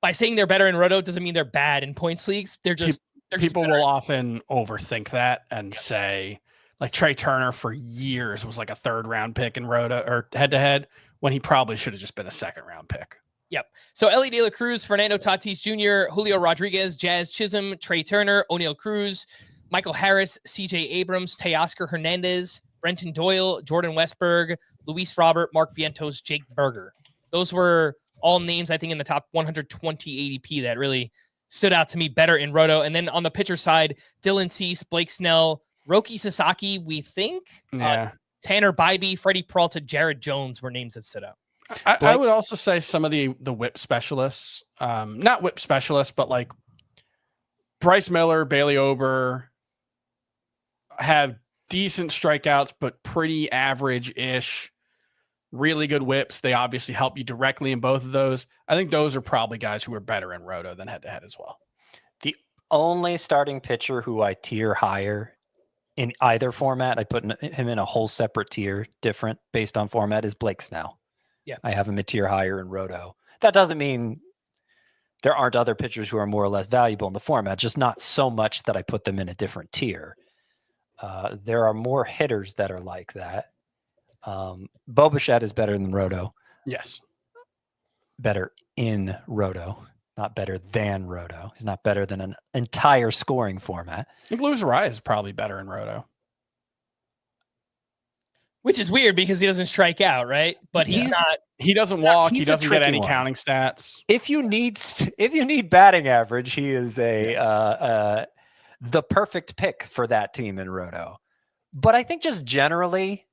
by saying they're better in Roto doesn't mean they're bad in points leagues. People will often overthink that and say, like, Trey Turner for years was like a 3rd round pick in Roto or head-to-head when he probably should have just been a 2nd round pick. Yep. So Elly De La Cruz, Fernando Tatis Jr., Julio Rodriguez, Jazz Chisholm, Trey Turner, O'Neal Cruz, Michael Harris, CJ Abrams, Teoscar Hernandez, Brenton Doyle, Jordan Westberg, Luis Robert, Mark Vientos, Jake Berger. Those were all names, I think, in the top 120 ADP that really stood out to me better in Roto. And then on the pitcher side, Dylan Cease, Blake Snell, Roki Sasaki, we think. Tanner Bybee, Freddie Peralta, Jared Jones were names that stood out. I would also say some of the whip specialists, not whip specialists, but like Bryce Miller, Bailey Ober have decent strikeouts, but pretty average-ish, really good whips. They obviously help you directly in both of those. I think those are probably guys who are better in Roto than head-to-head as well. The only starting pitcher who I tier higher in either format, I put him in a whole separate tier, different based on format, is Blake Snell. Yeah. I have him a tier higher in Roto. That doesn't mean there aren't other pitchers who are more or less valuable in the format, just not so much that I put them in a different tier. There are more hitters that are like that. Bo Bichette is better than Roto. Yes. Better in Roto, not better than Roto. He's not better than an entire scoring format. I think Luis Rise is probably better in Roto. Which is weird because he doesn't strike out, right? But he doesn't walk. He doesn't get any counting stats. If you need batting average, he is the perfect pick for that team in Roto. But I think just generally,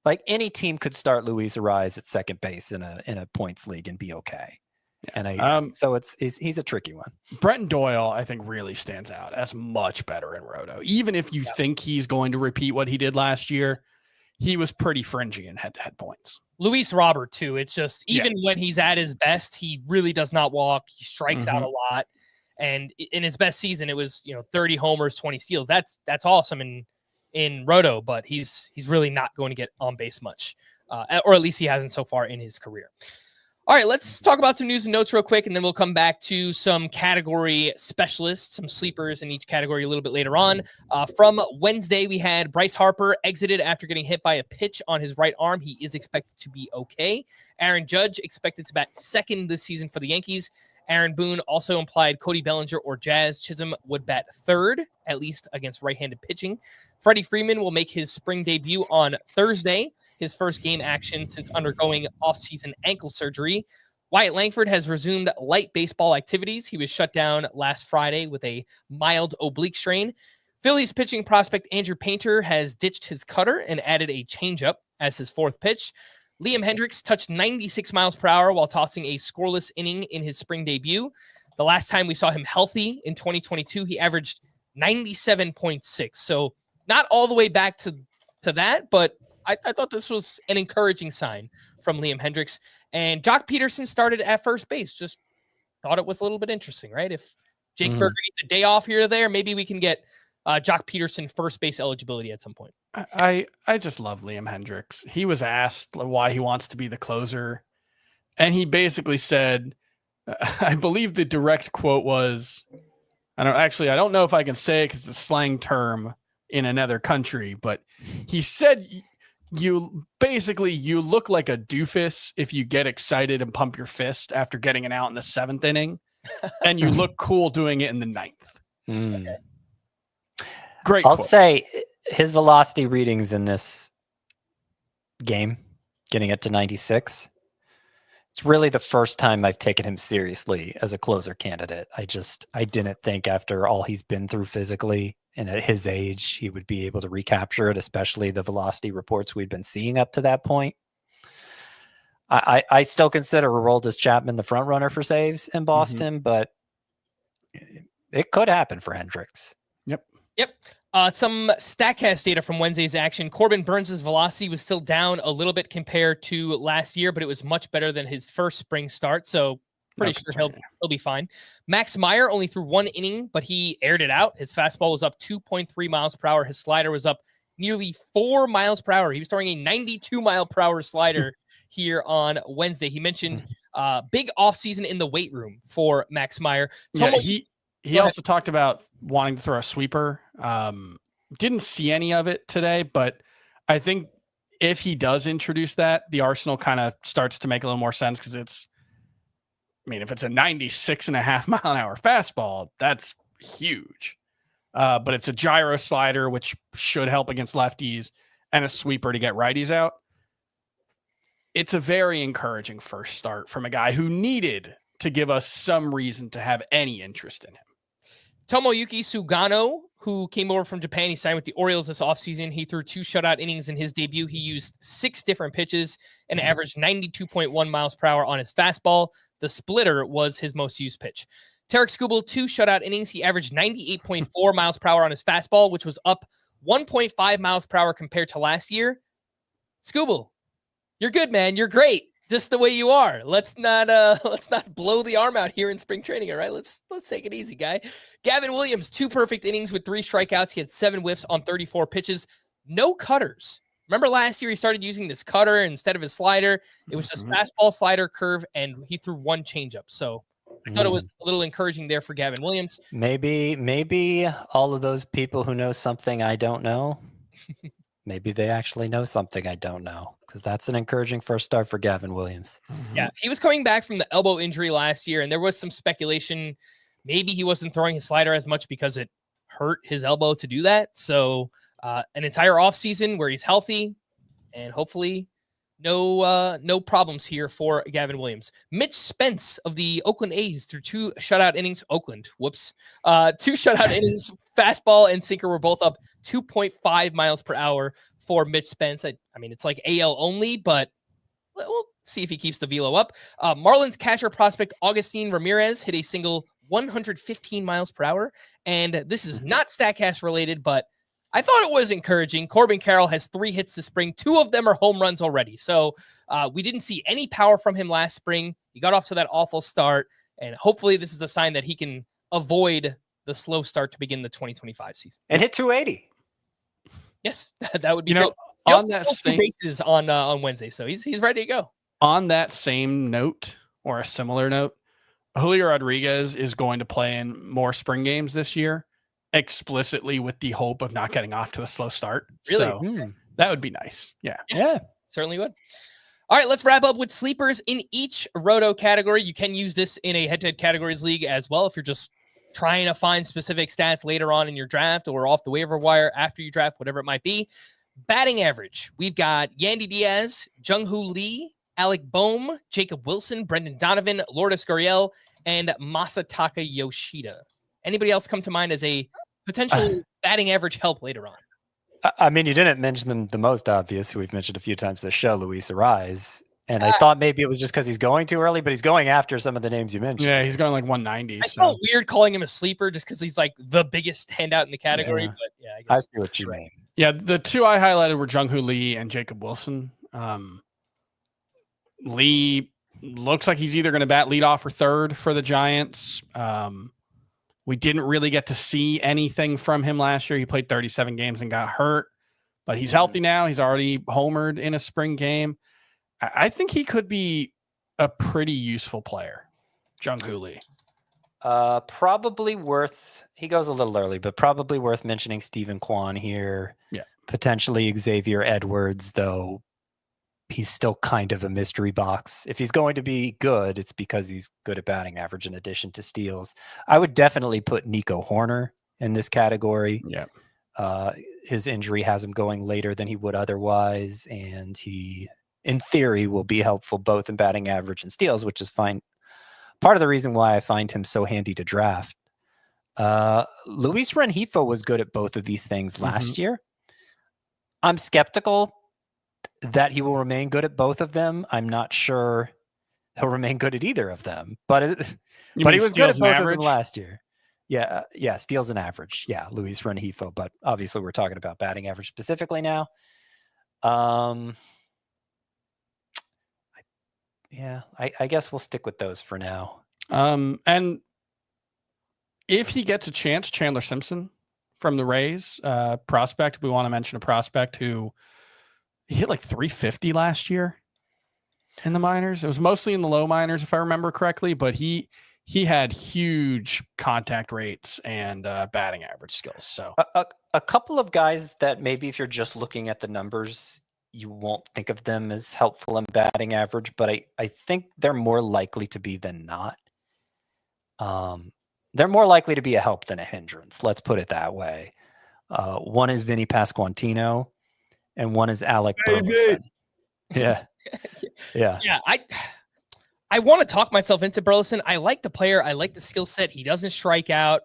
like, any team could start Luis Rise at second base in a points league and be okay. Yeah. And so he's a tricky one. Brenton Doyle, I think, really stands out as much better in Roto. Even if you think he's going to repeat what he did last year, he was pretty fringy in head-to-head points. Luis Robert, too. It's just, even when he's at his best, he really does not walk. He strikes out a lot. And in his best season, it was 30 homers, 20 steals. That's awesome in Roto, but he's really not going to get on base much, or at least he hasn't so far in his career. All right, let's talk about some news and notes real quick, and then we'll come back to some category specialists, some sleepers in each category a little bit later on. From Wednesday, we had Bryce Harper exited after getting hit by a pitch on his right arm. He is expected to be okay. Aaron Judge expected to bat second this season for the Yankees. Aaron Boone also implied Cody Bellinger or Jazz Chisholm would bat third, at least against right-handed pitching. Freddie Freeman will make his spring debut on Thursday, his first game action since undergoing off-season ankle surgery. Wyatt Langford has resumed light baseball activities. He was shut down last Friday with a mild oblique strain. Phillies pitching prospect Andrew Painter has ditched his cutter and added a changeup as his fourth pitch. Liam Hendriks touched 96 miles per hour while tossing a scoreless inning in his spring debut. The last time we saw him healthy in 2022, he averaged 97.6. So not all the way back to that, but I thought this was an encouraging sign from Liam Hendriks. And Jock Peterson started at first base. Just thought it was a little bit interesting, right? If Jake Burger needs a day off here or there, maybe we can get Jock Peterson first base eligibility at some point. I just love Liam Hendriks. He was asked why he wants to be the closer, and he basically said, I believe the direct quote was, I don't know if I can say it because it's a slang term in another country, but he said, you look like a doofus if you get excited and pump your fist after getting an out in the 7th inning, and you look cool doing it in the 9th. Okay. Great. I'll quote. say his velocity readings in this game, getting it to 96. It's really the first time I've taken him seriously as a closer candidate. I didn't think after all he's been through physically and at his age, he would be able to recapture it, especially the velocity reports we'd been seeing up to that point. I still consider Aroldis Chapman the front runner for saves in Boston, but it could happen for Hendriks. Yep. Some StatCast data from Wednesday's action. Corbin Burns' velocity was still down a little bit compared to last year, but it was much better than his first spring start. So pretty sure he'll be fine. Max Meyer only threw 1 inning, but he aired it out. His fastball was up 2.3 miles per hour. His slider was up nearly 4 miles per hour. He was throwing a 92 mile per hour slider here on Wednesday. He mentioned big offseason in the weight room for Max Meyer. He also talked about wanting to throw a sweeper. Didn't see any of it today, but I think if he does introduce that, the arsenal kind of starts to make a little more sense because if it's a 96.5 mile an hour fastball, that's huge. But it's a gyro slider, which should help against lefties, and a sweeper to get righties out. It's a very encouraging first start from a guy who needed to give us some reason to have any interest in him. Tomoyuki Sugano, who came over from Japan, he signed with the Orioles this offseason. He threw 2 shutout innings in his debut. He used 6 different pitches and averaged 92.1 miles per hour on his fastball. The splitter was his most used pitch. Tarek Skubal, 2 shutout innings. He averaged 98.4 miles per hour on his fastball, which was up 1.5 miles per hour compared to last year. Skubal, you're good, man. You're great. Just the way you are. Let's not blow the arm out here in spring training. All right, let's take it easy, guy. Gavin Williams, 2 perfect innings with 3 strikeouts. He had 7 whiffs on 34 pitches. No cutters. Remember last year he started using this cutter instead of his slider. It was just fastball, slider, curve, and he threw 1 changeup. So I thought it was a little encouraging there for Gavin Williams. Maybe all of those people who know something I don't know, maybe they actually know something I don't know. Because that's an encouraging first start for Gavin Williams. Yeah, he was coming back from the elbow injury last year, and there was some speculation maybe he wasn't throwing his slider as much because it hurt his elbow to do that. So an entire offseason where he's healthy, and hopefully no problems here for Gavin Williams. Mitch Spence of the Oakland A's threw 2 shutout innings. 2 shutout innings. Fastball and sinker were both up 2.5 miles per hour for Mitch Spence. I mean, it's like AL only, but we'll see if he keeps the velo up. Marlins catcher prospect Augustine Ramirez hit a single 115 miles per hour. And this is not StatCast related, but I thought it was encouraging. Corbin Carroll has 3 hits this spring. 2 of them are home runs already. So we didn't see any power from him last spring. He got off to that awful start. And hopefully this is a sign that he can avoid the slow start to begin the 2025 season. And hit 280. Yes, that would be good. He on that same bases on Wednesday, so he's ready to go. On that same note, or a similar note, Julio Rodriguez is going to play in more spring games this year, explicitly with the hope of not getting off to a slow start. Really? So that would be nice. Yeah, certainly would. All right, let's wrap up with sleepers in each Roto category. You can use this in a head-to-head categories league as well if you're just trying to find specific stats later on in your draft or off the waiver wire after you draft, whatever it might be. Batting average. We've got Yandy Diaz, Jung-Hoo Lee, Alec Boehm, Jacob Wilson, Brendan Donovan, Lourdes Gurriel, and Masataka Yoshida. Anybody else come to mind as a potential batting average help later on? I mean, you didn't mention them, the most obvious, who we've mentioned a few times this show, Luis Arise. And I thought maybe it was just because he's going too early, but he's going after some of the names you mentioned. Yeah, he's going like 190. I felt weird calling him a sleeper just because he's like the biggest standout in the category. Yeah. But yeah, I I guess see what you mean. Yeah, the two I highlighted were Jung-Hoo Lee and Jacob Wilson. Lee looks like he's either going to bat leadoff or third for the Giants. We didn't really get to see anything from him last year. He played 37 games and got hurt, but he's healthy now. He's already homered in a spring game. I think he could be a pretty useful player, Jung-Hoo Lee. Probably worth, he goes a little early, but probably worth mentioning Stephen Kwan here. Yeah. Potentially Xavier Edwards, though he's still kind of a mystery box. If he's going to be good, it's because he's good at batting average in addition to steals. I would definitely put Nico Horner in this category. Yeah. His injury has him going later than he would otherwise, and he, in theory, will be helpful both in batting average and steals, which is fine. Part of the reason why I find him so handy to draft. Luis Rengifo was good at both of these things last year. I'm skeptical that he will remain good at both of them. I'm not sure he'll remain good at either of them, but he was good at both of them last year. Yeah, steals and average. Yeah, Luis Rengifo, but obviously we're talking about batting average specifically now. Yeah, I guess we'll stick with those for now. And if he gets a chance, Chandler Simpson from the Rays, prospect. We want to mention a prospect who he hit like 350 last year in the minors. It was mostly in the low minors, if I remember correctly, but he had huge contact rates and batting average skills. So a couple of guys that maybe if you're just looking at the numbers, you won't think of them as helpful in batting average, but I think they're more likely to be than not. They're more likely to be a help than a hindrance. Let's put it that way. One is Vinny Pasquantino, and one is Alec Burleson. Yeah. I want to talk myself into Burleson. I like the player. I like the skill set. He doesn't strike out.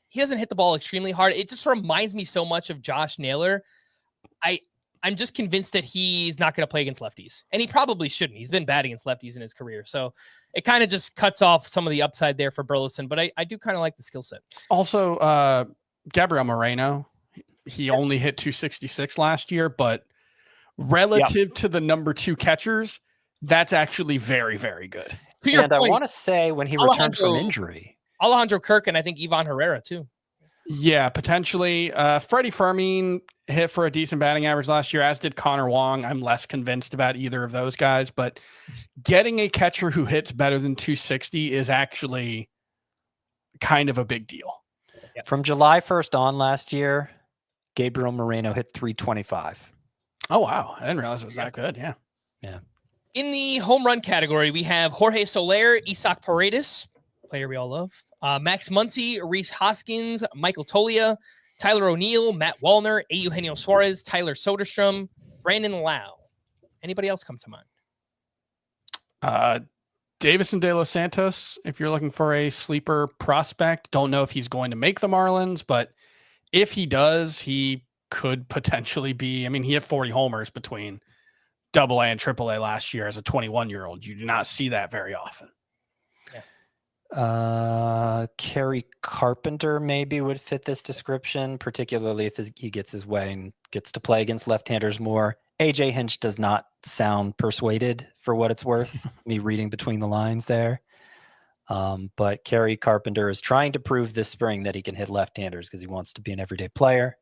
He doesn't hit the ball extremely hard. It just reminds me so much of Josh Naylor. I'm just convinced that he's not going to play against lefties, and he probably shouldn't. He's been bad against lefties in his career, so it kind of just cuts off some of the upside there for Burleson, but I do kind of like the skill set. Also, Gabriel Moreno, he only hit 266 last year, but relative to the number two catchers, that's actually very, very good. And I want to say when he returned from injury, Alejandro Kirk and I think Ivan Herrera too. Yeah, potentially. Freddie Fermin hit for a decent batting average last year, as did Connor Wong. I'm less convinced about either of those guys, but getting a catcher who hits better than 260 is actually kind of a big deal. From July 1st on last year, Gabriel Moreno hit 325. Oh, wow. I didn't realize it was that good. Yeah. In the home run category, we have Jorge Soler, Isaac Paredes, player we all love, Max Muncy, Reese Hoskins, Michael Tolia, Tyler O'Neill, Matt Wallner, Eugenio Suarez, Tyler Soderstrom, Brandon Lau. Anybody else come to mind? Davison De Los Santos, if you're looking for a sleeper prospect. Don't know if he's going to make the Marlins, but if he does, he could potentially be. I mean, he had 40 homers between AA and AAA last year as a 21-year-old. You do not see that very often. Kerry Carpenter maybe would fit this description, particularly if he gets his way and gets to play against left-handers more. AJ Hinch does not sound persuaded, for what it's worth, me reading between the lines there. But Kerry Carpenter is trying to prove this spring that he can hit left-handers because he wants to be an everyday player.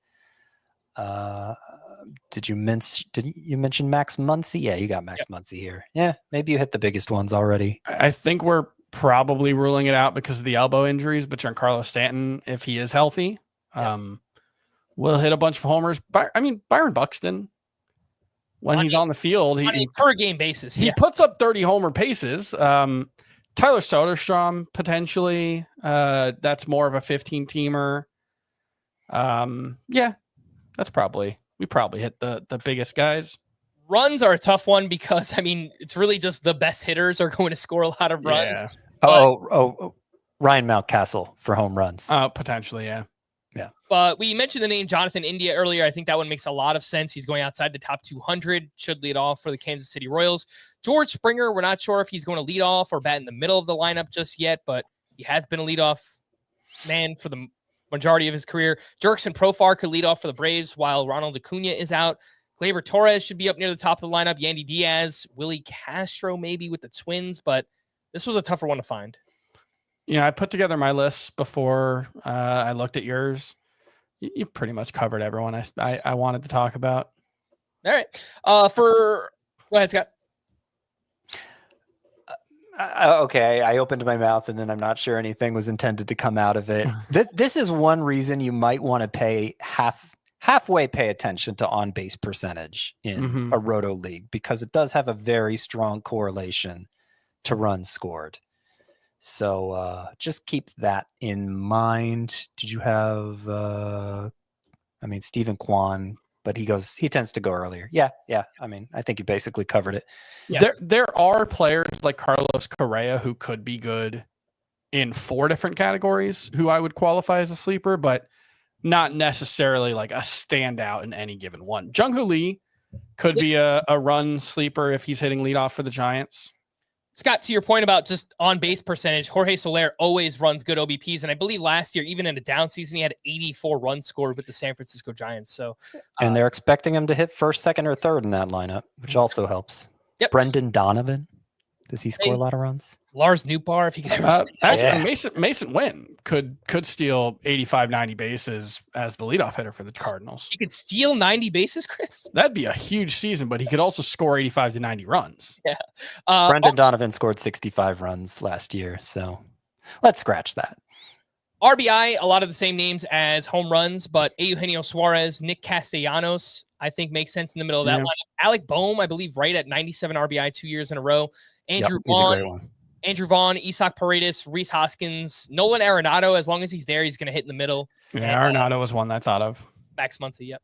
Did you mention Max Muncy? Yeah, you got Max Muncy here. Yeah, maybe you hit the biggest ones already. I think we're probably ruling it out because of the elbow injuries, but Giancarlo Stanton, if he is healthy, will hit a bunch of homers. I mean, Byron Buxton when he's on the field. On a per game basis. He puts up 30 homer paces. Tyler Soderstrom, potentially. That's more of a 15-teamer. Yeah, we probably hit the biggest guys. Runs are a tough one because, I mean, it's really just the best hitters are going to score a lot of runs. Yeah. Oh, Ryan Mountcastle for home runs. Potentially, yeah. Yeah. But we mentioned the name Jonathan India earlier. I think that one makes a lot of sense. He's going outside the top 200, should lead off for the Kansas City Royals. George Springer, we're not sure if he's going to lead off or bat in the middle of the lineup just yet, but he has been a leadoff man for the majority of his career. Jurickson Profar could lead off for the Braves while Ronald Acuna is out. Gleyber Torres should be up near the top of the lineup. Yandy Diaz, Willie Castro maybe with the Twins, but this was a tougher one to find. I put together my lists before I looked at yours. You pretty much covered everyone I wanted to talk about. All right. Go ahead, Scott. Okay, I opened my mouth and then I'm not sure anything was intended to come out of it. This is one reason you might want to pay halfway pay attention to on-base percentage in a Roto league, because it does have a very strong correlation to runs scored. So just keep that in mind. Did you have, Stephen Kwan, but he tends to go earlier. Yeah. I mean, I think you basically covered it. Yeah. There are players like Carlos Correa who could be good in 4 different categories who I would qualify as a sleeper, but not necessarily like a standout in any given one. Jung-Hoo Lee could be a run sleeper if he's hitting leadoff for the Giants. Scott, to your point about just on-base percentage, Jorge Soler always runs good OBPs, and I believe last year, even in a down season, he had 84 runs scored with the San Francisco Giants. So, and they're expecting him to hit first, second, or third in that lineup, which also helps. Yep. Brendan Donovan, does he score a lot of runs? Lars Nootbaar, if he could ever Mason Wynn could steal 85, 90 bases as the leadoff hitter for the Cardinals. He could steal 90 bases, Chris? That'd be a huge season, but he could also score 85 to 90 runs. Yeah. Brendan Donovan scored 65 runs last year, so let's scratch that. RBI, a lot of the same names as home runs, but Eugenio Suarez, Nick Castellanos, I think makes sense in the middle of that lineup. Alec Boehm, I believe, right at 97 RBI 2 years in a row. Andrew Vaughn, Isaac Paredes, Rhys Hoskins, Nolan Arenado. As long as he's there, he's going to hit in the middle. Yeah, Arenado was one I thought of. Max Muncy, yep.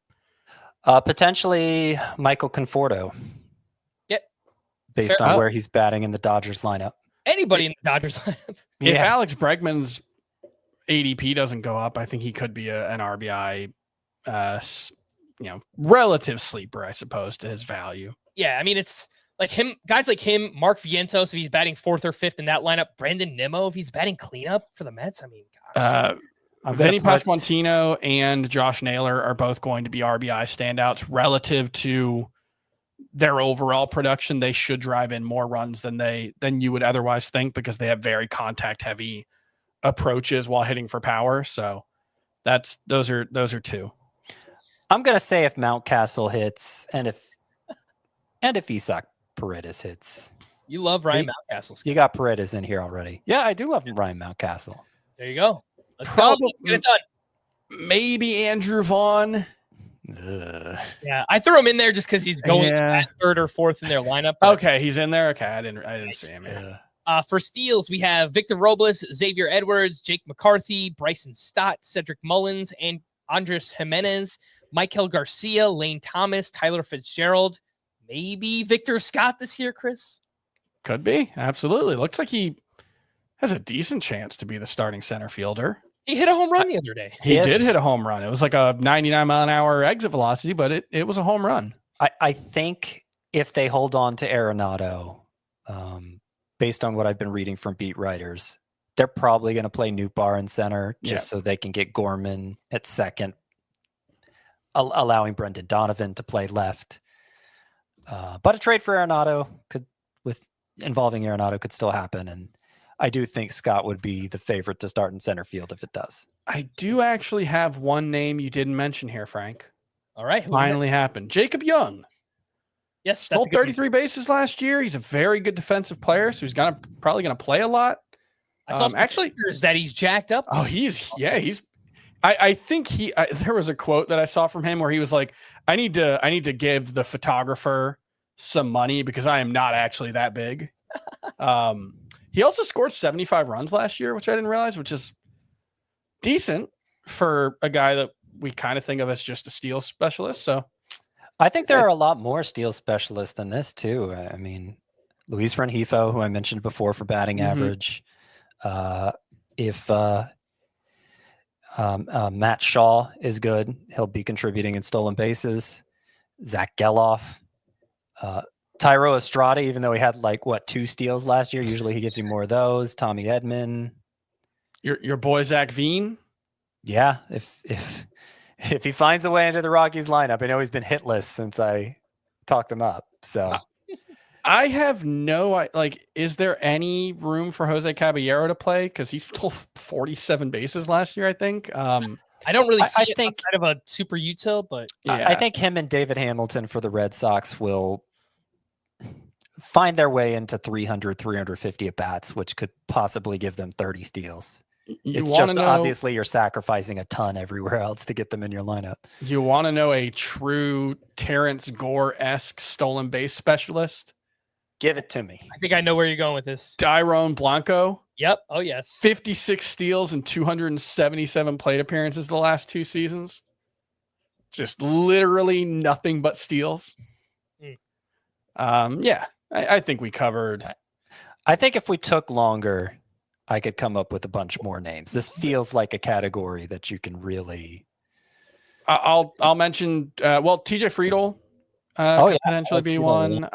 Potentially Michael Conforto. Yep. Based on where he's batting in the Dodgers lineup. Anybody in the Dodgers lineup. If Alex Bregman's ADP doesn't go up, I think he could be an RBI, relative sleeper, I suppose, to his value. Yeah, I mean, it's like him, guys like him, Mark Vientos, if he's batting 4th or 5th in that lineup, Brandon Nimmo, if he's batting cleanup for the Mets. I mean, gosh. Vinny Pasquantino and Josh Naylor are both going to be RBI standouts relative to their overall production. They should drive in more runs than you would otherwise think, because they have very contact heavy approaches while hitting for power. So those are 2. I'm gonna say if Mountcastle hits and if Isaac Paredes hits. You love Ryan Mountcastle. You got Paredes in here already. Yeah, I do love Ryan Mountcastle. There you go. Let's go. Let's get it done. Maybe Andrew Vaughn. Yeah, I threw him in there just because he's going at 3rd or 4th in their lineup. Okay, he's in there. Okay, I didn't see him. Yeah. For steals, we have Victor Robles, Xavier Edwards, Jake McCarthy, Bryson Stott, Cedric Mullins, and Andres Jimenez, Michael Garcia, Lane Thomas, Tyler Fitzgerald. Maybe Victor Scott this year, Chris? Could be. Absolutely. Looks like he has a decent chance to be the starting center fielder. He hit a home run the other day. He did hit a home run. It was like a 99-mile-an-hour exit velocity, but it was a home run. I think if they hold on to Arenado, based on what I've been reading from beat writers, they're probably going to play Nootbaar in center just so they can get Gorman at second, allowing Brendan Donovan to play left. But a trade for Arenado involving Arenado could still happen. And I do think Scott would be the favorite to start in center field if it does. I do actually have one name you didn't mention here, Frank. All right. Finally happened. Jacob Young. Yes. Stole 33 bases last year. He's a very good defensive player, so he's probably going to play a lot. I saw some pictures that he's jacked up. Oh, he's I think there was a quote that I saw from him where he was like, I need to give the photographer some money because I am not actually that big. He also scored 75 runs last year, which I didn't realize, which is decent for a guy that we kind of think of as just a steal specialist. So I think there are a lot more steal specialists than this too. I mean, Luis Rengifo, who I mentioned before for batting average. If Matt Shaw is good, he'll be contributing in stolen bases. Zach Geloff, Tyro Estrada, even though he had 2 steals last year, usually he gives you more of those. Tommy Edman, your boy Zach Veen. Yeah, if he finds a way into the Rockies lineup, I know he's been hitless since I talked him up. So I have is there any room for Jose Caballero to play? Because he's stole 47 bases last year, I think. I don't really see it outside of a super util, but yeah. I think him and David Hamilton for the Red Sox will find their way into 300, 350 at bats, which could possibly give them 30 steals. It's just obviously you're sacrificing a ton everywhere else to get them in your lineup. You want to know a true Terrence Gore-esque stolen base specialist? Give it to me. I think I know where you're going with this. Dairon Blanco. Yep. Oh, yes. 56 steals and 277 plate appearances the last 2 seasons. Just literally nothing but steals. Yeah, I think we covered. I think if we took longer, I could come up with a bunch more names. This feels like a category that you can really. I'll mention. TJ Friedel could potentially be one.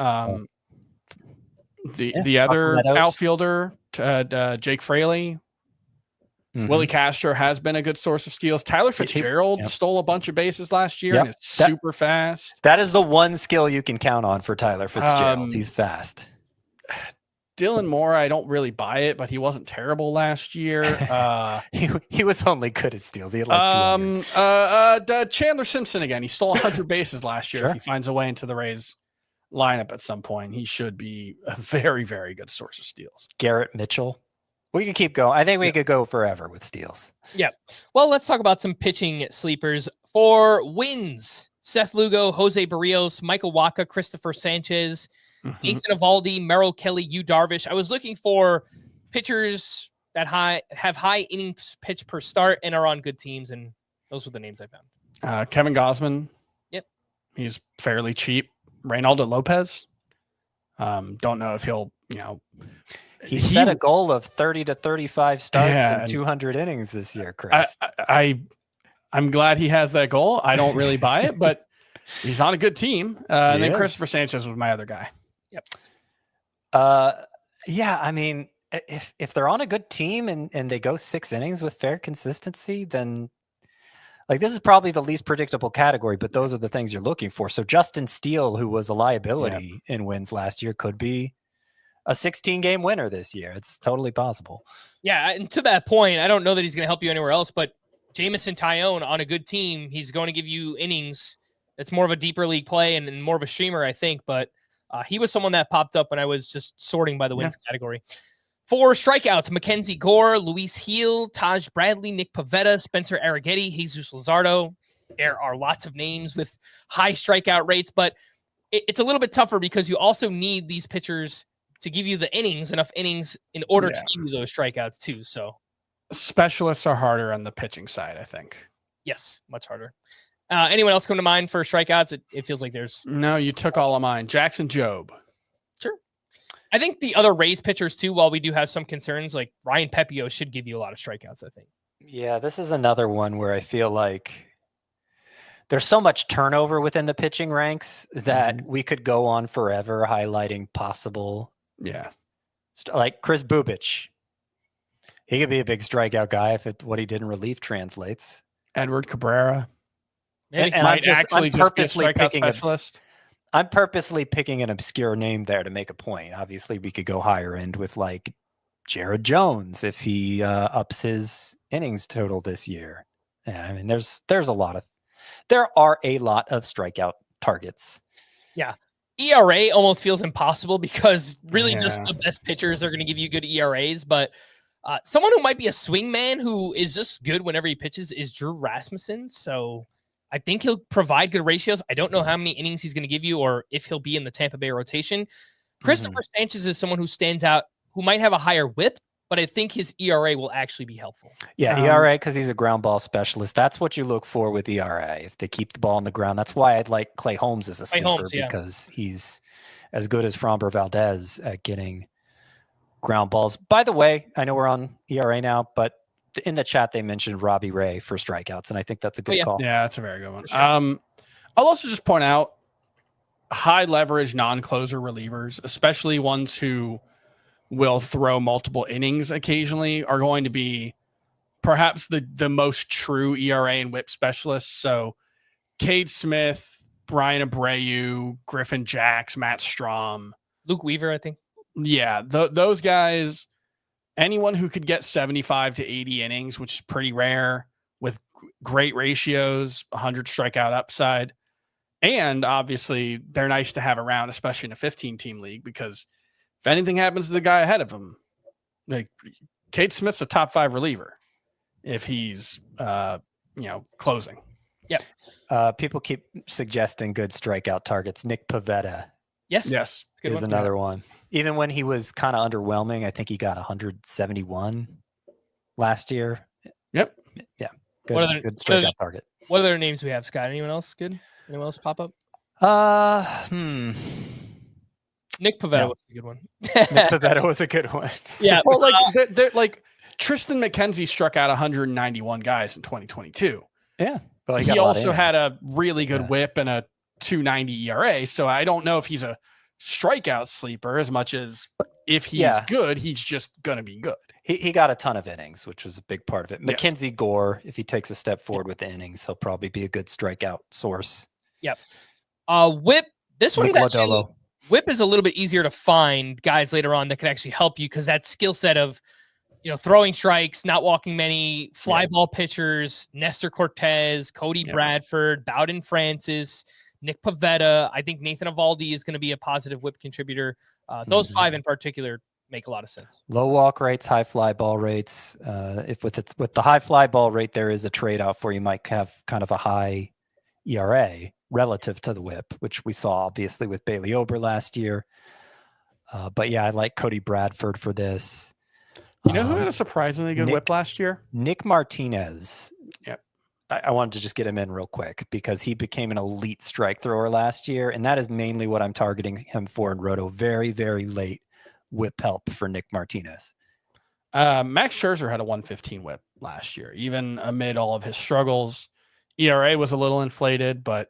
The other outfielder, Jake Fraley. Willie Castro has been a good source of steals. Tyler Fitzgerald stole a bunch of bases last year and is super fast. That is the one skill you can count on for Tyler Fitzgerald. He's fast. Dylan Moore, I don't really buy it, but he wasn't terrible last year. He was only good at steals. He had 200. Chandler Simpson again. He stole 100 bases last year. If he finds a way into the Rays lineup at some point, he should be a very, very good source of steals. Garrett Mitchell. We can keep going. I think we could go forever with steals. Yeah. Well, let's talk about some pitching sleepers for wins. Seth Lugo, Jose Barrios, Michael Wacha, Christopher Sanchez, Nathan Eovaldi, Merrill Kelly, Yu Darvish. I was looking for pitchers that have high innings pitch per start and are on good teams, and those were the names I found. Kevin Gausman. Yep. He's fairly cheap. Reynaldo Lopez. Don't know if he'll, he set a goal of 30 to 35 starts and 200 innings this year, Chris. I'm glad he has that goal. I don't really buy it, but he's on a good team. And then Christopher Sanchez was my other guy. Yep. Yeah, I mean, if they're on a good team and they go 6 innings with fair consistency, then this is probably the least predictable category, but those are the things you're looking for. So Justin Steele, who was a liability in wins last year, could be a 16-game winner this year. It's totally possible. Yeah, and to that point, I don't know that he's going to help you anywhere else, but Jamison Tyone on a good team, he's going to give you innings. It's more of a deeper league play and more of a streamer, I think, but he was someone that popped up when I was just sorting by the wins category. For strikeouts, Mackenzie Gore, Luis Heel, Taj Bradley, Nick Pivetta, Spencer Arrighetti, Jesus Luzardo. There are lots of names with high strikeout rates, but it's a little bit tougher because you also need these pitchers to give you enough innings in order to give you those strikeouts too. So specialists are harder on the pitching side, I think. Yes, much harder. Anyone else come to mind for strikeouts? It feels like there's... No, you took all of mine. Jackson Jobe. Sure. I think the other Rays pitchers too, while we do have some concerns, like Ryan Pepio should give you a lot of strikeouts, I think. Yeah, this is another one where I feel like there's so much turnover within the pitching ranks that we could go on forever highlighting possible... Yeah. Like Chris Bubich. He could be a big strikeout guy if what he did in relief translates. Edward Cabrera. And I'm purposely picking an obscure name there to make a point. Obviously, we could go higher end with Jared Jones if he ups his innings total this year. Yeah, I mean, there are a lot of strikeout targets. Yeah. ERA almost feels impossible because really just the best pitchers are going to give you good ERAs. But Someone who might be a swing man who is just good whenever he pitches is Drew Rasmussen. So I think he'll provide good ratios. I don't know how many innings he's going to give you or if he'll be in the Tampa Bay rotation. Christopher Sanchez is someone who stands out, who might have a higher whip, but I think his ERA will actually be helpful. Yeah, ERA, because he's a ground ball specialist. That's what you look for with ERA, if they keep the ball on the ground. That's why I'd like Clay Holmes as a sleeper, because he's as good as Framber Valdez at getting ground balls. By the way, I know we're on ERA now, but in the chat they mentioned Robbie Ray for strikeouts, and I think that's a good call. Yeah, that's a very good one. Sure. I'll also just point out high leverage non-closer relievers, especially ones who will throw multiple innings occasionally, are going to be perhaps the most true ERA and whip specialists. So Cade Smith, Brian Abreu, Griffin Jacks, Matt Strahm, Luke Weaver, I think. Yeah, those guys, anyone who could get 75 to 80 innings, which is pretty rare, with great ratios, 100 strikeout upside. And obviously, they're nice to have around, especially in a 15-team league, because if anything happens to the guy ahead of him, like Cade Smith's a top 5 reliever if he's closing. Yeah. People keep suggesting good strikeout targets. Nick Pivetta Yes. is another one. Even when he was kind of underwhelming, I think he got 171 last year. Yep. Yeah. Good strikeout target. What other names do we have, Scott? Anyone else good? Anyone else pop up? Nick Pivetta was a good one. Nick Pivetta was a good one. Yeah. Well, they're like Tristan McKenzie struck out 191 guys in 2022. Yeah. Well, he also had a really good whip and a 2.90 ERA. So I don't know if he's a strikeout sleeper as much as if he's good, he's just going to be good. He got a ton of innings, which was a big part of it. Mackenzie Gore, if he takes a step forward with the innings, he'll probably be a good strikeout source. Yep. Whip. This one's actually, whip is a little bit easier to find guys later on that can actually help you, because that skill set of, throwing strikes, not walking many, fly ball pitchers, Nestor Cortez, Cody Bradford, Bowden Francis, Nick Pivetta. I think Nathan Eovaldi is going to be a positive whip contributor. Those 5 in particular make a lot of sense. Low walk rates, high fly ball rates. If with the high fly ball rate, there is a trade-off where you might have kind of a high ERA relative to the whip, which we saw obviously with Bailey Ober last year. But yeah, I like Cody Bradford for this. You know who had a surprisingly good whip last year? Nick Martinez. Yep. I wanted to just get him in real quick because he became an elite strike thrower last year, and that is mainly what I'm targeting him for in Roto. Very, very late whip help for Nick Martinez. Max Scherzer had a 115 whip last year, even amid all of his struggles. ERA was a little inflated, but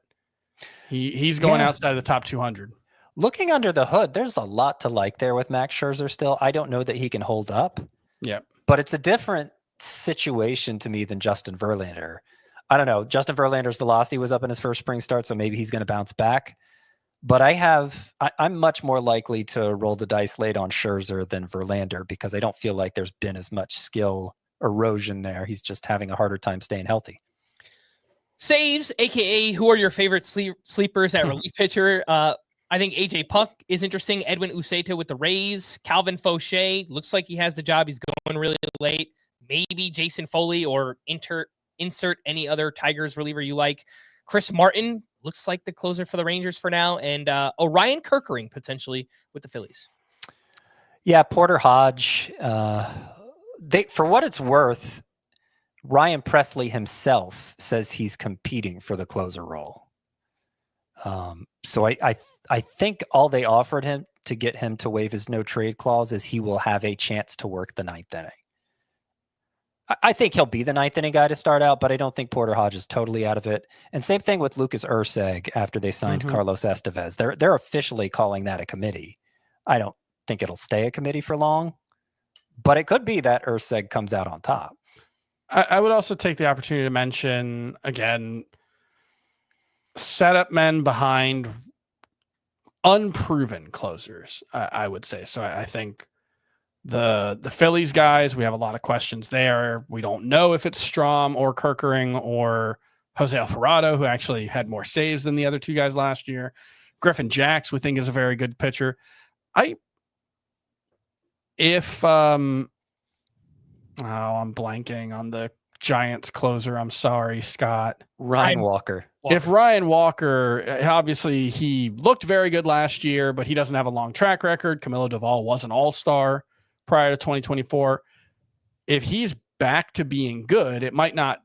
he's going outside of the top 200. Looking under the hood, there's a lot to like there with Max Scherzer still. I don't know that he can hold up. Yeah. But it's a different situation to me than Justin Verlander. I don't know. Justin Verlander's velocity was up in his first spring start, so maybe he's going to bounce back. But I'm much more likely to roll the dice late on Scherzer than Verlander, because I don't feel like there's been as much skill erosion there. He's just having a harder time staying healthy. Saves, aka who are your favorite sleepers at relief pitcher? I think AJ Puck is interesting. Edwin Uceta with the Rays. Calvin Fauché looks like he has the job. He's going really late. Maybe Jason Foley, or insert any other Tigers reliever you like. Chris Martin looks like the closer for the Rangers for now. And Orion Kerkering potentially with the Phillies. Yeah, Porter Hodge. For what it's worth, Ryan Presley himself says he's competing for the closer role. So I think all they offered him to get him to waive his no trade clause is he will have a chance to work the 9th inning. I think he'll be the 9th inning guy to start out, but I don't think Porter Hodge is totally out of it. And same thing with Lucas Erceg after they signed Carlos Estevez. They're officially calling that a committee. I don't think it'll stay a committee for long, but it could be that Erceg comes out on top. I would also take the opportunity to mention, again, setup men behind unproven closers, I would say. So I think the Phillies guys, we have a lot of questions there. We don't know if it's Strahm or Kerkering or Jose Alvarado, who actually had more saves than the other 2 guys last year. Griffin Jacks, we think, is a very good pitcher. If Oh, I'm blanking on the Giants closer. I'm sorry, Scott. Ryan Walker. If Ryan Walker, obviously he looked very good last year, but he doesn't have a long track record. Camilo Doval was an all-star prior to 2024. If he's back to being good, it might not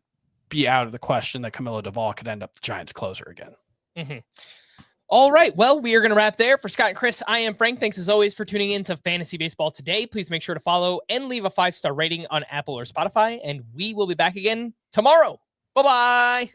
be out of the question that Camilo Doval could end up the Giants closer again. Mm-hmm. All right. Well, we are going to wrap there. For Scott and Chris, I am Frank. Thanks as always for tuning in to Fantasy Baseball today. Please make sure to follow and leave a 5-star rating on Apple or Spotify, and we will be back again tomorrow. Bye-bye.